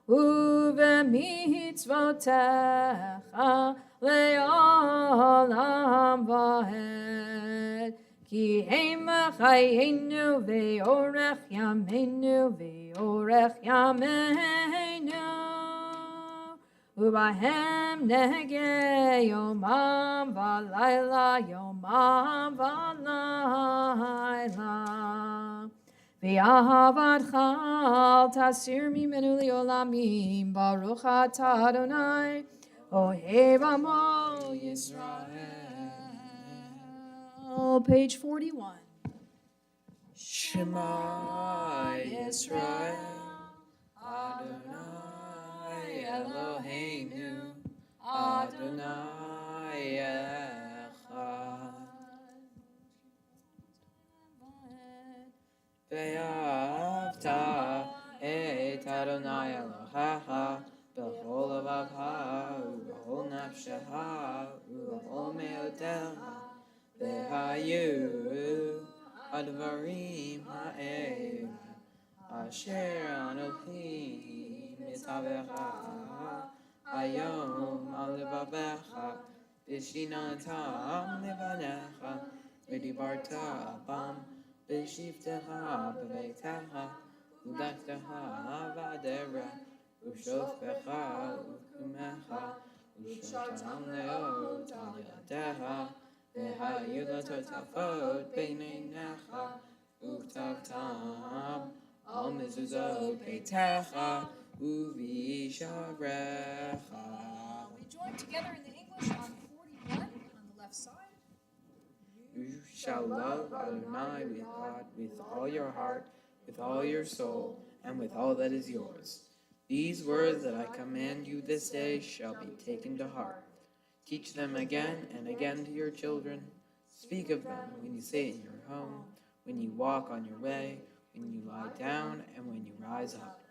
U'v'mitzvotecha Le'olam va'ed Ki hem chayenu ve'orech yameinu ve'orech yameinu Ubahem nege yomam v'layla yomam v'layla V'ahavatcha al tasir mimenu li'olamim Baruch atah Adonai Ohev amo Yisrael. Page 41. Shema Yisrael Adonai Eloheinu Adonai Echad Ve'avta et Adonai Elohecha B'chol levavcha u'b'chol nafshecha u'b'chol me'otecha Ve'hayu advarim ha'el Asher Anochi mitzavecha Hayom al levavecha V'shinatam levanecha V'dibarta bam V'shivtecha b'veitecha U'dachtecha v'adera U'shofecha u'kumecha U'shotam leot al yadecha Ve'hayu latotafot b'neinecha U'ktavtam al mezuzot beitecha u'visharecha. We join together in the English on 41 on the left side. You shall love Adonai with God with all your heart, with all your soul, and with all that is yours. These words that I command you this day shall be taken to heart. Teach them again and again to your children. Speak of them when you sit in your home, when you walk on your way, when you lie down, and when you rise up.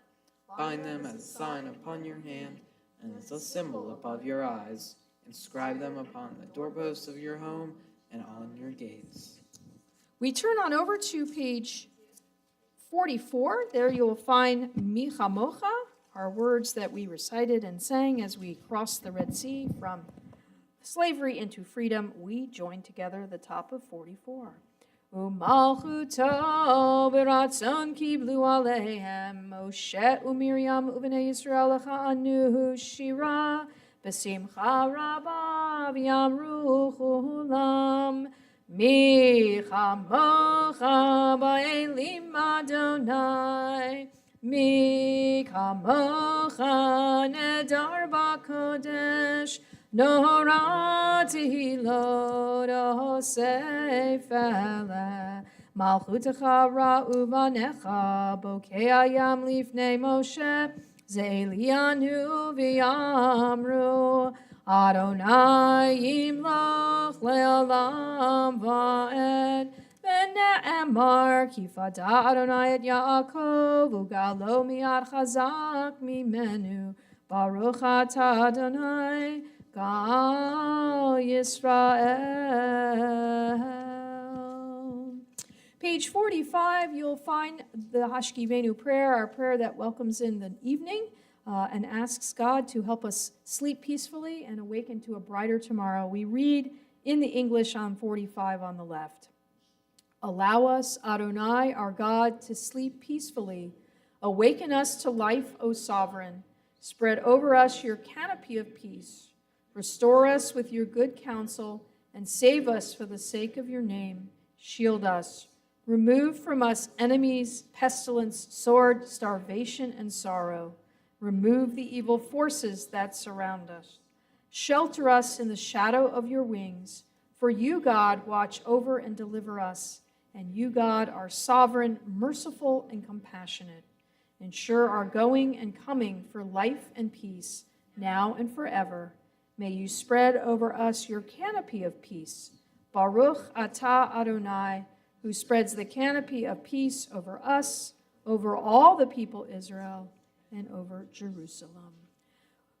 Bind them as a sign upon your hand, and as a symbol above your eyes. Inscribe them upon the doorposts of your home and on your gates. We turn on over to page 44. There you will find Michamocha, our words that we recited and sang as we crossed the Red Sea from slavery into freedom. We join together the top of 44. Umalchuto beratzon kiblu aleihem Moshe uMiriam uvnei Yisrael lechanu shira b'simcha rabba v'yamru chulam mi chamocha ba'elim Adonai mi kamocha nedar b'kodesh Nora tehilot osefele Malchutecha ra'uvanecha Bokei ayam lifnei Moshe Ze'elianu v'yamru Adonai yimloch le'olam va'ed V'ne'emar ki fada Adonai et Yaakov Ugalo mi'ad chazak mimenu Baruch atah Adonai Gal Yisrael. Page 45, you'll find the Hashkivenu prayer, our prayer that welcomes in the evening and asks God to help us sleep peacefully and awaken to a brighter tomorrow. We read in the English on 45 on the left. Allow us, Adonai, our God, to sleep peacefully, Awaken us to life, O Sovereign. Spread over us your canopy of peace. Restore us with your good counsel, and save us for the sake of your name. Shield us. Remove from us enemies, pestilence, sword, starvation, and sorrow. Remove the evil forces that surround us. Shelter us in the shadow of your wings. For you, God, watch over and deliver us. And you, God, are sovereign, merciful, and compassionate. Ensure our going and coming for life and peace, now and forever. May you spread over us your canopy of peace. Baruch atah Adonai, who spreads the canopy of peace over us, over all the people Israel, and over Jerusalem.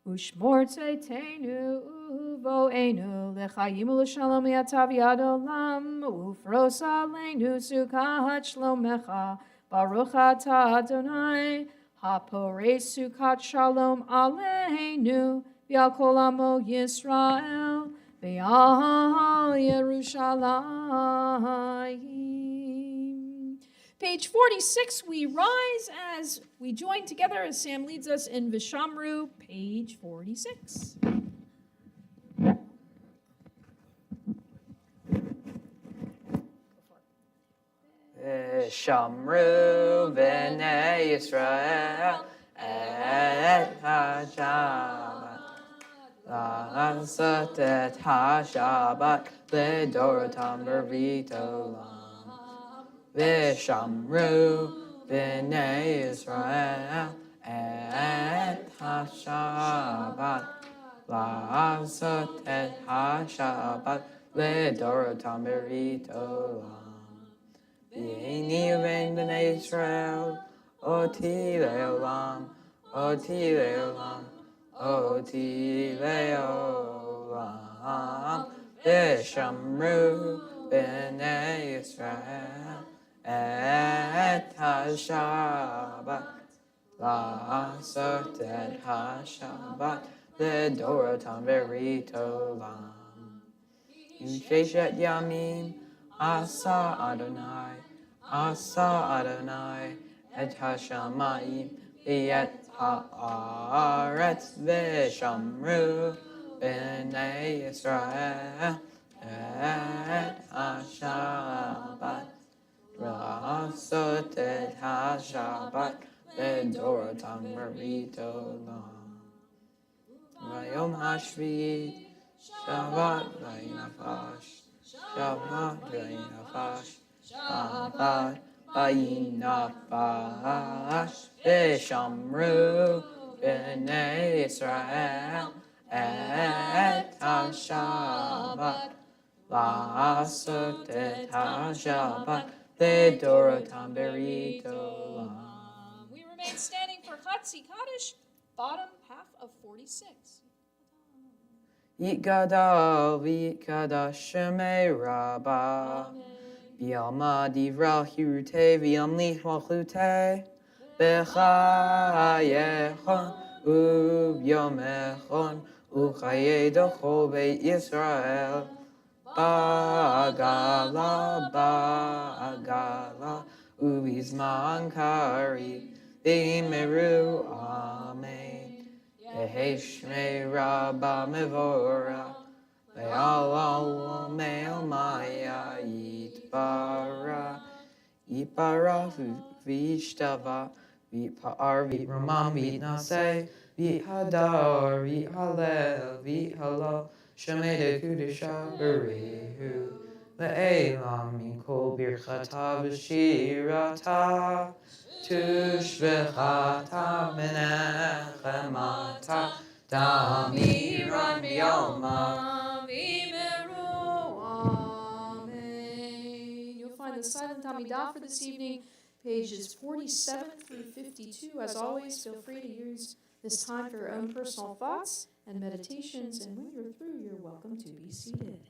Ushmor tzeitenu uvoenu lechayim u'l'shalom yatav yad olam ufros aleinu sukkah shlomecha Baruch atah Adonai haporei sukkah shalom aleinu v'al kol amo Yisrael v'al Yerushalayim. Page 46, we rise as we join together as Sam leads us in Vishamru, page 46. Vishamru b'nei Yisrael et ha-Shabbat La'asat et ha-Shabbat L'dorotam b'rit olam Vishamru b'nei Yisrael et ha-Shabbat La'asat et ha-Shabbat L'dorotam b'rit olam V'hini uvein b'nei Yisrael oti le'olam oti le'olam oti le'olam V'shamru b'nei Yisrael et ha-Shabbat La'asot et ha-Shabbat L'dorotam b'rit olam Sheshet yamim Asa Adonai et ha-shamayim v'et ha'aretz v'shamru b'nei Yisrael et ha-Shabbat La'asot et ha-Shabbat L'dorotam b'rit olam V'yom ha'shvi'i Shabbat v'yinafash Shabbat v'yinafash Shabbat v'yinafash V'shamru b'nei Yisrael et ha-Shabbat La'asot et ha-Shabbat L'dorotam b'rit olam. We remain standing for Chatzi Kaddish, bottom half of 46. Yitgadal v'yitgadash shemei Rabbah V'yalma divra hirute v'yamlich malchute B'chayechon u'b'yomechon u'chaye d'chol beit Yisrael Ba'agala u'bizman kari v'yimeru amen Shmei Rabba Mevora Ve'alal Me'omaya Yitbara V'ishtava V'pa'ar V'ramam V'naseh V'hadar V'halel V'halal Shemei Dekudesha Berehu Le'elam Min Kol Birchata V'shirata Tushvechata menechemata Damiran b'yoma V'imeru, amen. You'll find the silent Amidah for this evening, pages 47 through 52. As always, feel free to use this time for your own personal thoughts and meditations, and when you're through, you're welcome to be seated.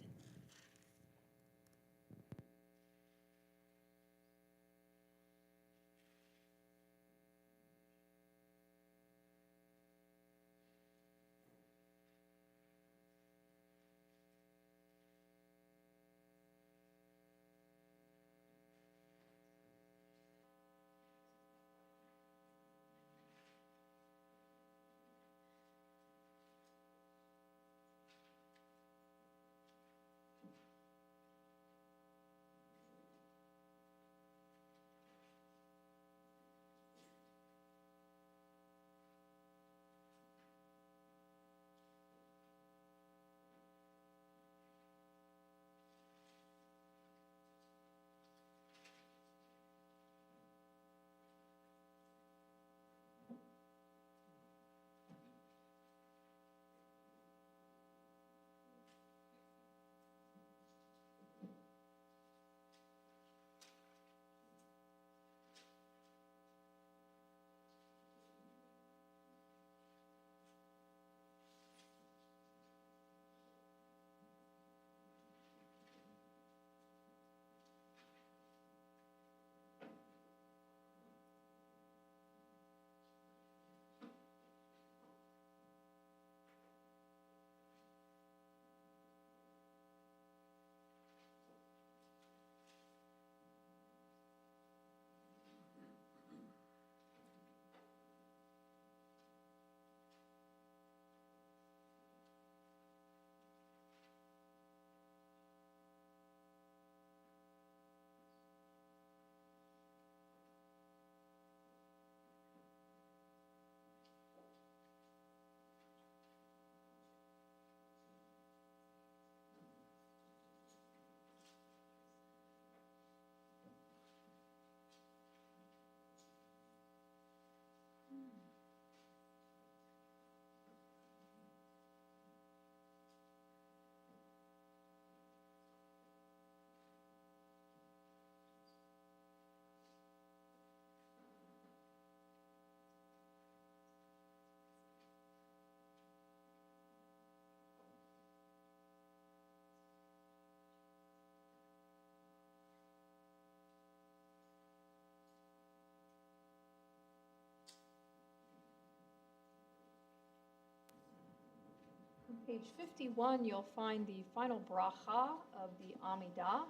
page 51, you'll find the final bracha of the Amidah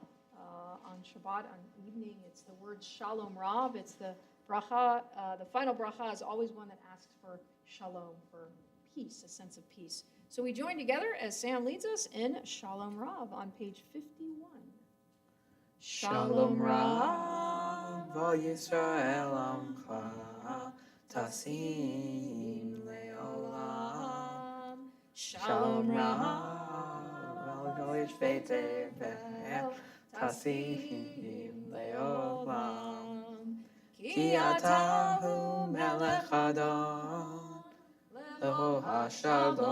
on Shabbat, on evening. It's the word Shalom Rav. It's the bracha, the final bracha is always one that asks for shalom, for peace, a sense of peace. So we join together as Sam leads us in Shalom Rav on page 51. Shalom Rav, all Yisrael Amcha, Tasim Leolam. Shalom Rav, all Yishvei Tevel, Tasim Leolam. Ki atahu melech Adon, leho hashalom.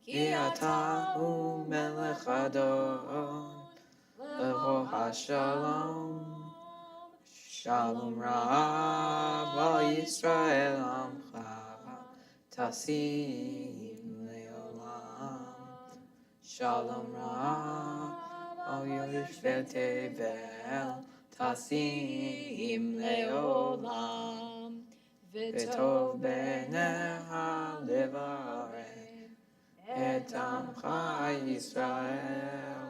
Ki atahu melech Adon, leho hashalom. Shalom Rav, all Yisrael Amcha, Tasim Leolam. Shalom Rav, all Yishvei Tevel, Tasim Leolam. V'tov b'necha levarech et amcha Yisrael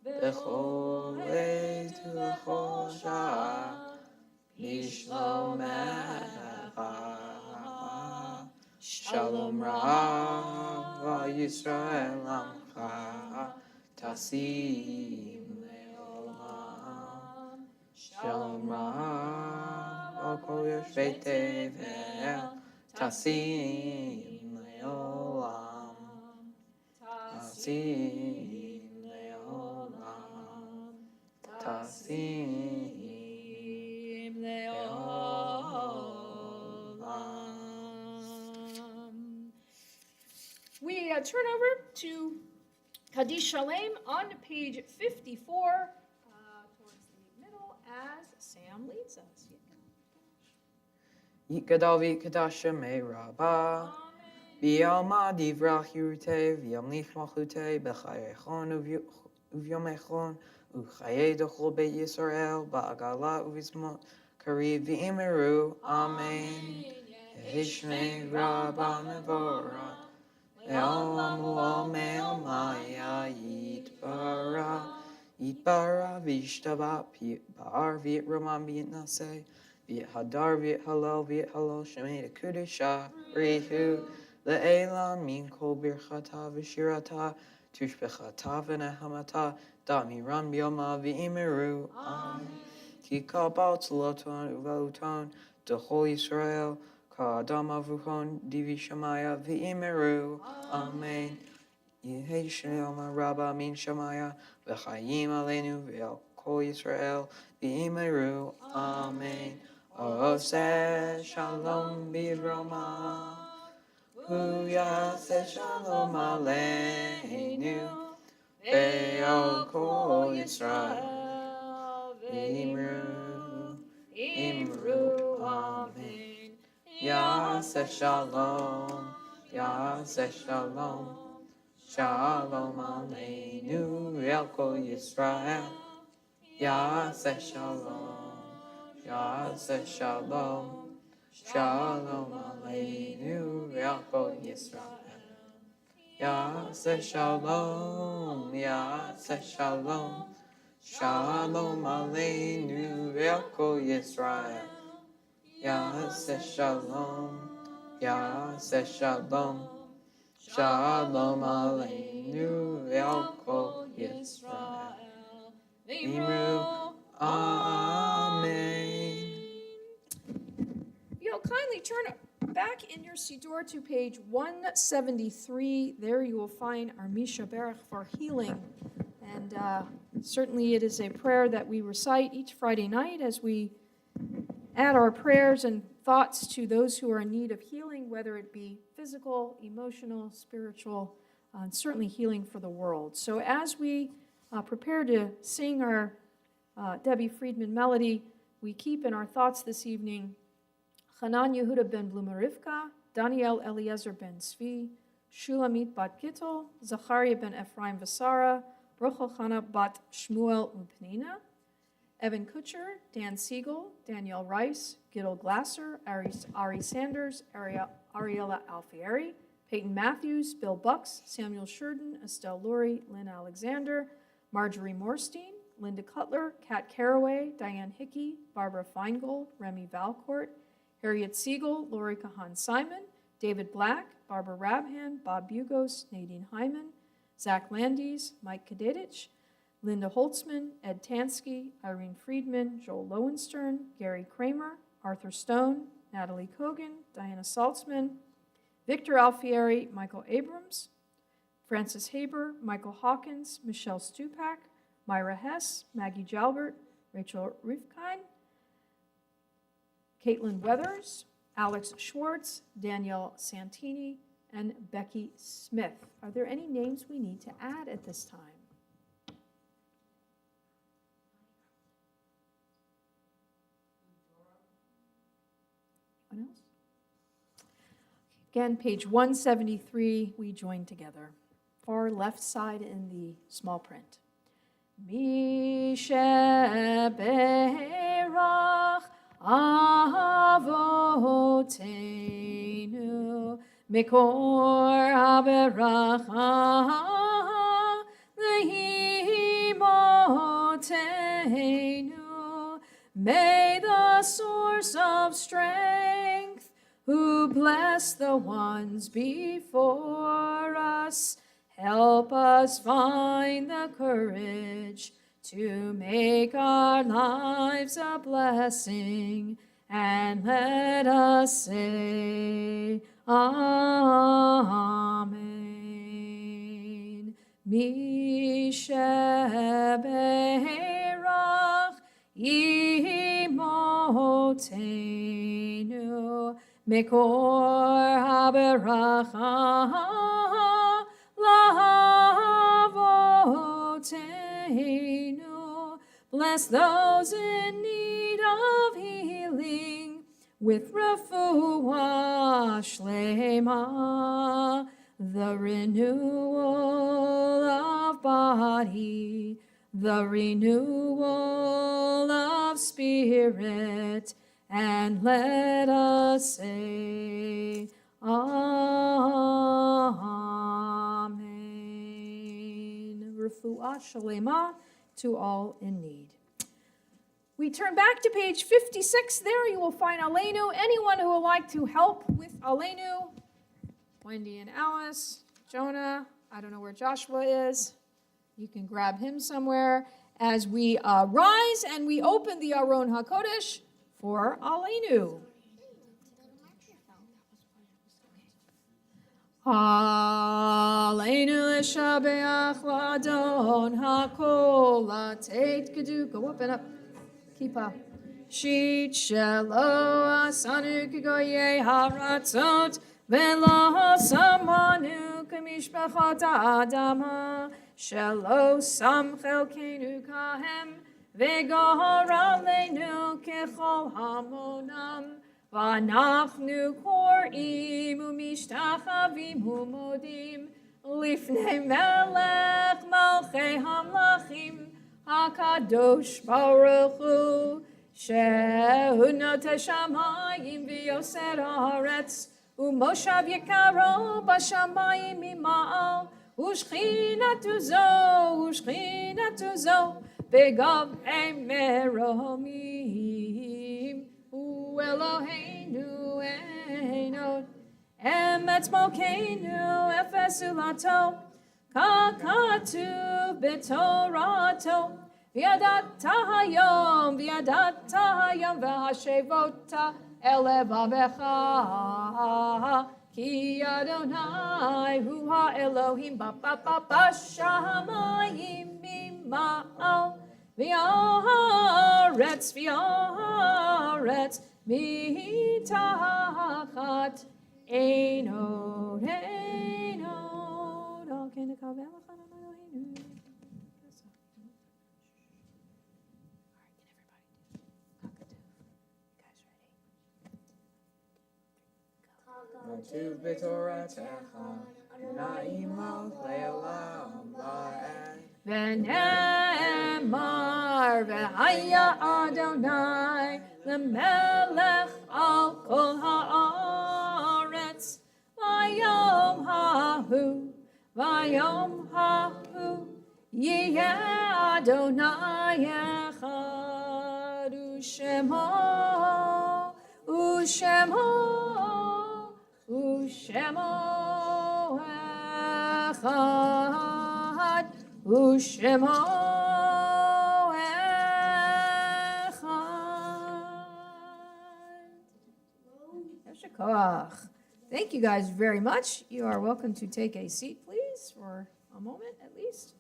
b'chol עת ובכל שעה בשלומך. Shalom Rav, all Yisrael Amcha, Tasim Leolam. Shalom Rav, all kol Yoshvei Tevel, Tasim Leolam. Tasim Leolam. Tasim Leolam. We turn over to Kaddish Shalem on page 54, towards the middle, as Sam leads us. Yikadal v'yikadash shemei Rabbah, v'yalma divrach yirutei, v'yamlich malchutei, b'chayechon uvyomechon, u'chayei d'chol beit Yisrael, ba'agala uvizmot kariv v'imiru. Amen. Yehishmei Rabbah mevorah, Eolam u'omei omaya yitbara, yitbara v'yishtabah ba'ar v'yitromam v'yitnaseh, v'yithadar v'yithalel v'yithalel shemei dekudesha rihu le'elam min kol birchata v'shirata tushbechata v'nehamata da'miran b'yoma v'imiru. Amen. Ki kabal tzloton uvauton d'chol Yisrael ka'adam avuchon divi shamaya v'imiru. Amen. Yehei shalom Rabbah min shamaya v'chayim aleinu v'al kol Yisrael v'imiru. Amen. Oseh shalom b'roma, hu yaseh shalom aleinu ve'al kol Yisrael v'imiru. Imru. Amen. Yaseh shalom, Yaseh shalom, shalom aleinu ve'al kol Yisrael. Yaseh shalom, Yaseh shalom, shalom aleinu ve'al kol Yisrael. Yaseh shalom, Yaseh shalom, shalom aleinu ve'al kol Yisrael. Yaseh shalom, Yaseh shalom, shalom aleinu ve'al kol Yisrael. Imru. Amen. You'll kindly turn back in your Siddur to page 173. There you will find our Misha Berach for healing. And certainly it is a prayer that we recite each Friday night as we add our prayers and thoughts to those who are in need of healing, whether it be physical, emotional, spiritual, and certainly healing for the world. So as we prepare to sing our Debbie Friedman melody, we keep in our thoughts this evening Hanan Yehuda ben Blumerivka, Daniel Eliezer ben Tzvi, Shulamit bat Gittel, Zachariah ben Ephraim Vasara, Rochel Chana bat Shmuel Upnina, Evan Kutcher, Dan Siegel, Danielle Rice, Gittel Glasser, Ari Sanders, Ariella Alfieri, Peyton Matthews, Bill Bucks, Samuel Sheridan, Estelle Laurie, Lynn Alexander, Marjorie Morstein, Linda Cutler, Kat Caraway, Diane Hickey, Barbara Feingold, Remy Valcourt, Harriet Siegel, Lori Kahan Simon, David Black, Barbara Rabhan, Bob Bugos, Nadine Hyman, Zach Landis, Mike Kadetich, Linda Holtzman, Ed Tansky, Irene Friedman, Joel Lowenstern, Gary Kramer, Arthur Stone, Natalie Kogan, Diana Saltzman, Victor Alfieri, Michael Abrams, Francis Haber, Michael Hawkins, Michelle Stupak, Myra Hess, Maggie Jalbert, Rachel Rifkind, Caitlin Weathers, Alex Schwartz, Danielle Santini, and Becky Smith. Are there any names we need to add at this time? Anyone else? Again, page 173, we join together. Far left side in the small print. Misheberach Avotenu Mikor Haberacha Lehimotenu. May the source of strength, who bless the ones before us, help us find the courage to make our lives a blessing, and let us say, Amen. Misheberach imotenu Mekor haberacha lavotenu. Bless those in need of healing with refuah shlema, the renewal of body, the renewal of spirit, and let us say, Amen. Refuah shalema to all in need. We turn back to page 56. There you will find Aleinu. Anyone who would like to help with Aleinu, Wendy and Alice, Jonah, I don't know where Joshua is. You can grab him somewhere as we rise and we open the Aron HaKodesh for Aleinu. Aleinu l'shabeach l'adon hakol l'teit gedu. Go up and up. Keep up. Shit shelo asanu kigoye haratzot velo samanu kamishpachot adama shelo sam chelkenu kahem v'gor aleinu kechol hamonam v'anachnu korim umishtachavim umodim lifnei melech malchei hamlachim HaKadosh Baruch Hu Shehu Notei Shamayim V'yoser Haaretz U'moshav Yekaro B'shamayim Mima'al U'shchinatu zo B'gav Meromim U'Eloheinu Einot Emetz Malkeinu Efes Ulato Kakatu b'torato v'yadat hayom v'hashevota elevavecha ki Adonai hu ha'Elohim b'shamayim mima'al v'yaretz mitachat einot. Matuv b'toratecha, na'imol le'olam va'ed. V'ne'emar v'haya Adonai l'melech al kol ha'aretz v'yom ההוא, ביום ההוא, יהיה אדוני אחד, ושמו, ושמו אחד, ושמו אחד. Thank you guys very much. You are welcome to take a seat, please, for a moment at least.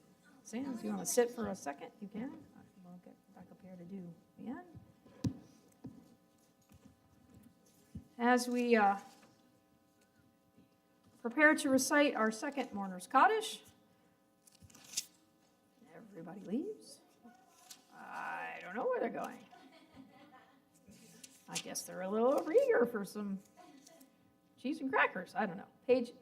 Sam, if you want to sit for a second, you can. I'll get back up here to do the end. As we prepare to recite our second mourner's Kaddish, everybody leaves. I don't know where they're going. I guess they're a little overeager for some cheese and crackers. I don't know. Page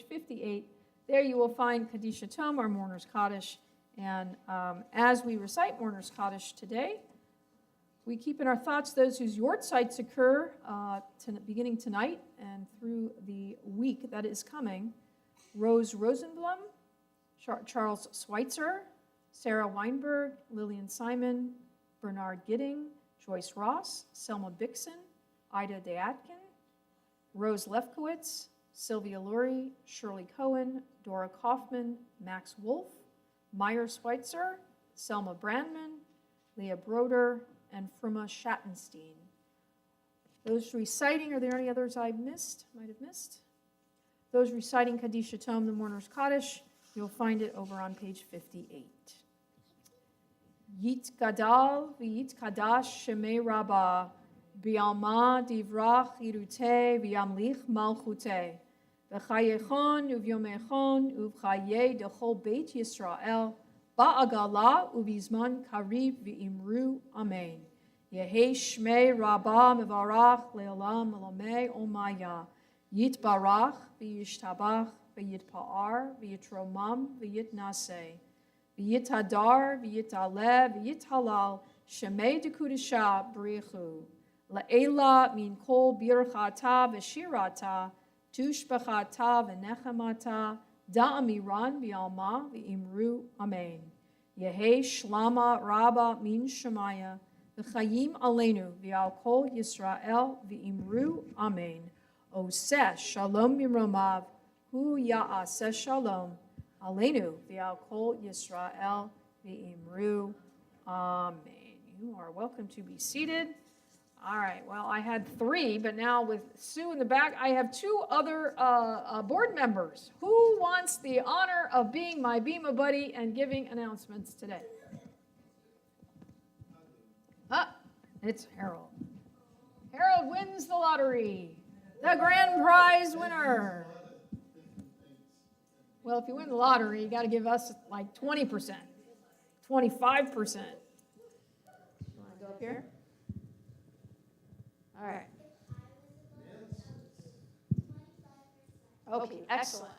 58. There you will find Kaddish Tom, our mourner's Kaddish. And as we recite mourner's Kaddish today, we keep in our thoughts those whose yortzites occur beginning tonight and through the week that is coming. Rose Rosenblum, Charles Schweitzer, Sarah Weinberg, Lillian Simon, Bernard Gidding, Joyce Ross, Selma Bixson, Ida Deatkin, Rose Lefkowitz, Sylvia Lurie, Shirley Cohen, Dora Kaufman, Max Wolf, Meyer Schweitzer, Selma Brandman, Leah Broder, and Fruma Schattenstein. Those reciting, are there any others I might have missed? Those reciting Kaddish Tom, the mourner's Kaddish, you'll find it over on page 58. Yit Gadal v'yit Kadash Shemei Rabbah B'alma divrach yirute v'yamlich malchute v'chayechon uvyomechon uvchaye dechol Beit Yisrael ba'agala uvizman karib v'imru amen. Yehi Shmei Rabbah mevarach le'olam melamei omaya yitbarach v'yishtabach v'yitpa'ar v'yitromam v'yitnaseh v'yitadar v'yitaleh v'yithalal shemei dekudesha b'richu la'ela min kol birchata v'shirata tushbachata v'nechamata da'amiran v'alma v'imru amen. Yehi shlama rabba min shemaya v'chayim aleinu v'al kol Yisrael v'imru amen. Oseh shalom mimromav hu ya'aseh shalom aleinu v'al kol Yisrael v'imru amen. You are welcome to be seated. All right, well, I had 3, but now with Sue in the back, I have 2 other board members. Who wants the honor of being my Bima buddy and giving announcements today? It's Harold. Harold wins the lottery. The grand prize winner. Well, if you win the lottery, you got to give us like 20%, 25%. You want to go up here? All right. Okay, excellent.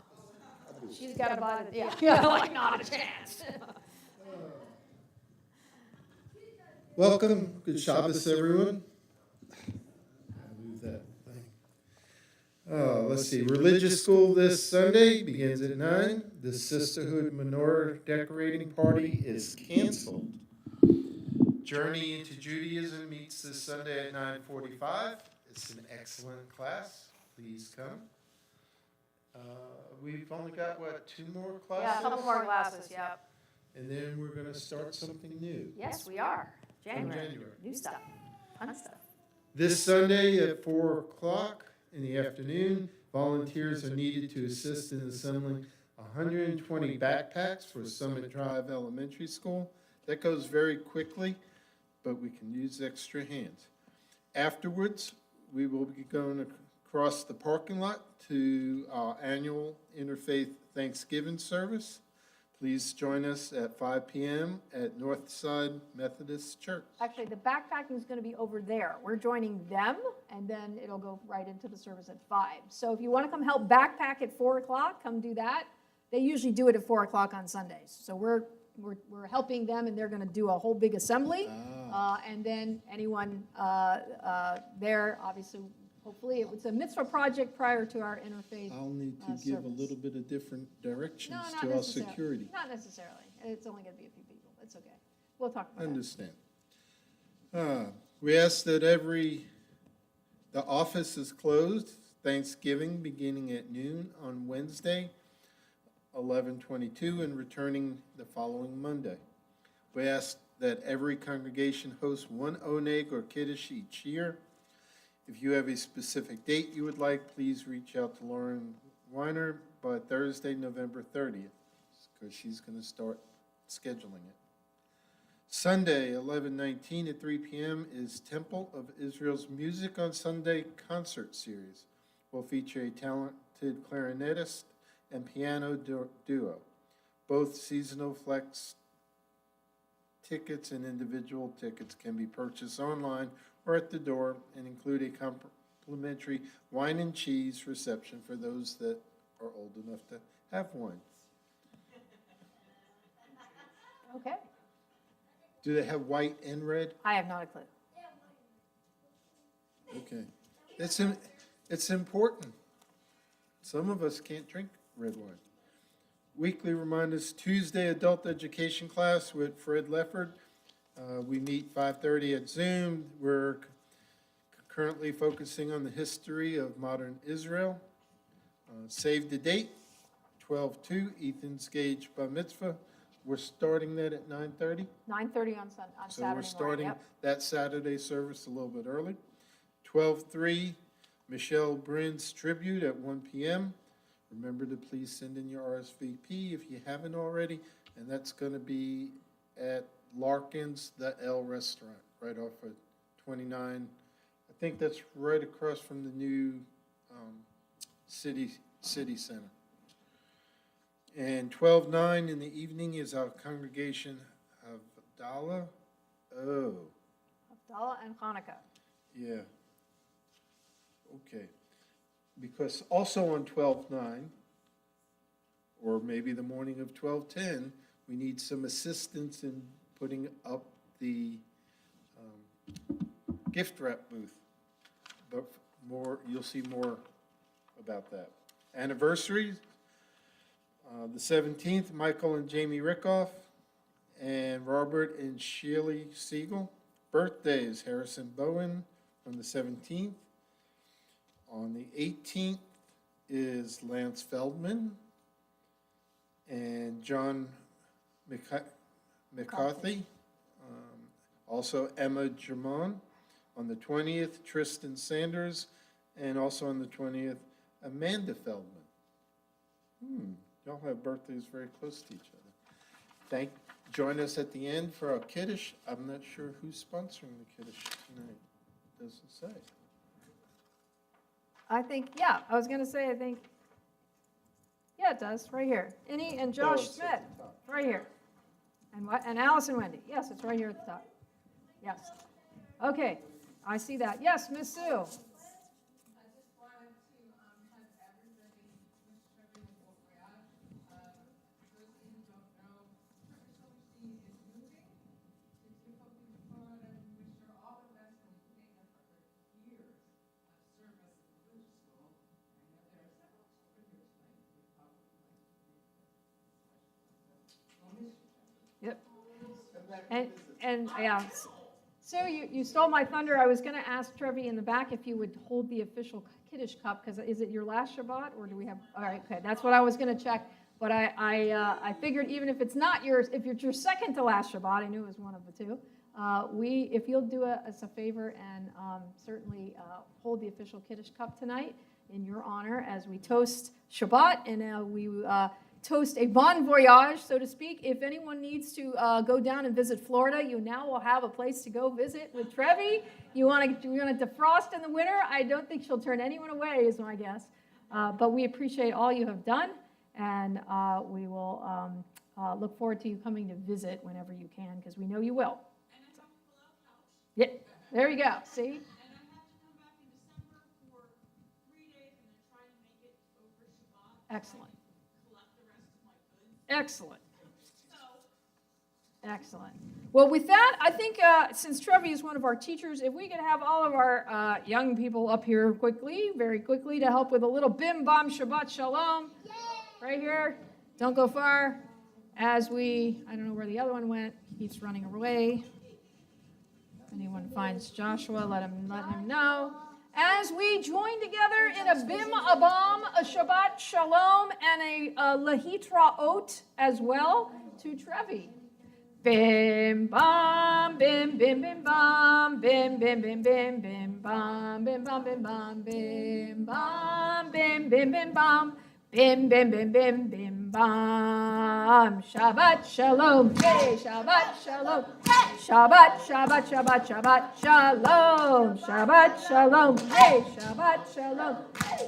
She's got about it. Yeah, like not a chance. Welcome, good Shabbos, everyone. Move that thing. Let's see, religious school this Sunday begins at 9. The Sisterhood Menorah decorating party is canceled. Journey into Judaism meets this Sunday at 9:45. It's an excellent class. Please come. We've only got, 2 more classes? Yeah, a couple more classes, yep. And then we're going to start something new. Yes, we are. January. January. New stuff. Fun stuff. This Sunday at 4 o'clock in the afternoon, volunteers are needed to assist in assembling 120 backpacks for Summit Drive Elementary School. That goes very quickly, but we can use extra hands. Afterwards, we will be going across the parking lot to our annual Interfaith Thanksgiving service. Please join us at 5 p.m. at Northside Methodist Church. Actually, the backpacking is going to be over there. We're joining them, and then it'll go right into the service at 5. So if you want to come help backpack at 4 o'clock, come do that. They usually do it at 4 o'clock on Sundays. So we're helping them, and they're going to do a whole big assembly. And then anyone there, obviously, hopefully it was a mitzvah project prior to our interfaith. I'll need to give a service. little bit of different directions No, not to our necessarily. security. Not necessarily. It's only gonna be a few people. It's okay. We'll talk about that. Understand. We ask that the office is closed Thanksgiving beginning at noon on Wednesday, 11/22, and returning the following Monday. We ask that every congregation host one oneg or kiddush each year. If you have a specific date you would like, please reach out to Lauren Weiner by Thursday, November 30th, because she's going to start scheduling it. Sunday, 11/19 at 3 p.m. is Temple of Israel's Music on Sunday concert series. Will feature a talented clarinetist and piano duo. Both seasonal flex tickets and individual tickets can be purchased online or at the door and include a complimentary wine and cheese reception for those that are old enough to have wine. Okay. Do they have white and red? I have not a clue. Okay. It's important. Some of us can't drink red wine. Weekly reminders, Tuesday adult education class with Fred Lefford. We meet 5:30 at Zoom. We're currently focusing on the history of modern Israel. Save the date, 12/2, Ethan's Gage Bar Mitzvah. We're starting that at 9:30. 9:30 on Saturday morning. So we're starting Yep. that Saturday service a little bit early. 12/3, Michelle Brin's tribute at 1 p.m. Remember to please send in your RSVP if you haven't already, and that's going to be at Larkin's, the L Restaurant, right off of 29. I think that's right across from the new city center. And 12/9 in the evening is our congregation of Havdalah. Oh, Havdalah and Hanukkah. yeah. Okay. Because also on 12/9, or maybe the morning of 12/10, we need some assistance in putting up the gift wrap booth. But you'll see more about that. Anniversaries, the 17th, Michael and Jamie Rickoff, and Robert and Sheila Siegel. Birthdays, Harrison Bowen on the 17th. On the 18th is Lance Feldman and John McCarthy. Also Emma German. On the 20th, Tristan Sanders. And also on the 20th, Amanda Feldman. Y'all have birthdays very close to each other. Join us at the end for our Kiddush. I'm not sure who's sponsoring the Kiddush tonight. Doesn't say. I think, yeah, I was gonna say, yeah, it does, right here. Innie and Oh, Josh it's Smith, at the top. right here. And Alice and Wendy, yes, it's right here at the top. Yes. Okay, I see that. Yes, Miss Sue. I just wanted to have everybody wish everyone well voyage. Those of you who don't know, Professor Silverstein is moving to Tupelo, Florida, and we wish her all the best and we thank her for her years of service at the Jewish school. I know there are several children here tonight who would probably like to make a special. We'll miss you, Jackie. Yep. And, yeah, Sue, you stole my thunder. I was going to ask Trevi in the back if you would hold the official Kiddush cup, because is it your last Shabbat, or do we have, all right, okay, that's what I was going to check. But I figured even if it's not yours, if it's your second to last Shabbat, I knew it was one of the two, if you'll do us a favor and certainly hold the official Kiddush cup tonight in your honor as we toast Shabbat, and we toast a bon voyage, so to speak. If anyone needs to go down and visit Florida, you now will have a place to go visit with Trevi. You want to defrost in the winter? I don't think she'll turn anyone away, is my guess. But we appreciate all you have done, and we will look forward to you coming to visit whenever you can, because we know you will. And I have to pull out couch. Yeah, there you go. See? And I have to come back in December for 3 days and then try and make it over Shabbat. Excellent. Collect the rest of my goods. Excellent. So, Excellent. Well, with that, I think since Trevi is one of our teachers, if we could have all of our young people up here quickly, very quickly, to help with a little bim bam Shabbat Shalom. Right here. Don't go far. As we, I don't know where the other one went. He keeps running away. If anyone finds Joshua, let him know. As we join together in a bim a bam, a Shabbat Shalom, and a Lehitraot as well to Trevi. Bim bam, bim bim bim bam, bim bim bim bim bim bam, bim bam bim bam, bim bam, bim bim bim bam, bim bim bim bim bim bam. Shabbat shalom, hey, Shabbat shalom, Shabbat, Shabbat, Shabbat, Shabbat shalom, Shabbat shalom, hey, Shabbat shalom,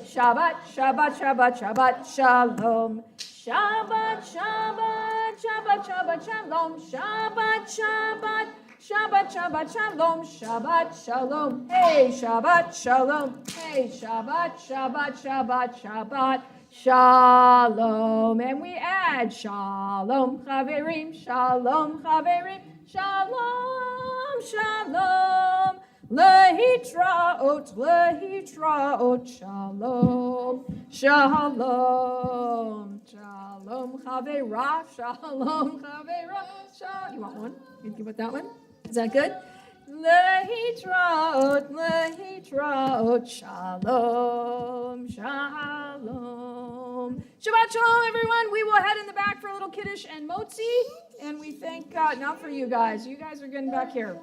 Shabbat, Shabbat, Shabbat, Shabbat shalom. Shabbat, Shabbat, Shabbat, Shabbat, Shalom, Shabbat, Shabbat, Shabbat, Shabbat, Shalom, Shabbat, Shalom, hey, Shabbat, Shalom, hey, Shabbat, Shabbat, Shabbat, Shabbat, Shalom, and we add Shalom, Chaverim, Shalom, Chaverim, Shalom, Shalom, Lehitraot, Lehitraot, Shalom, Shalom, Shalom, Chavera, Shalom, Chavera, Shalom. You want one? You can put that one? Is that good? Lehitraot, Lehitraot, Shalom, Shalom. Shabbat Shalom, everyone. We will head in the back for a little Kiddush and Motzi, and we thank God, not for you guys. You guys are getting back here.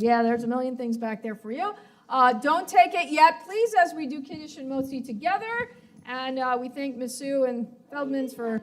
Yeah, there's a million things back there for you. Don't take it yet, please, as we do Kiddush and Motzi together. And we thank Ms. Sue and Feldman's for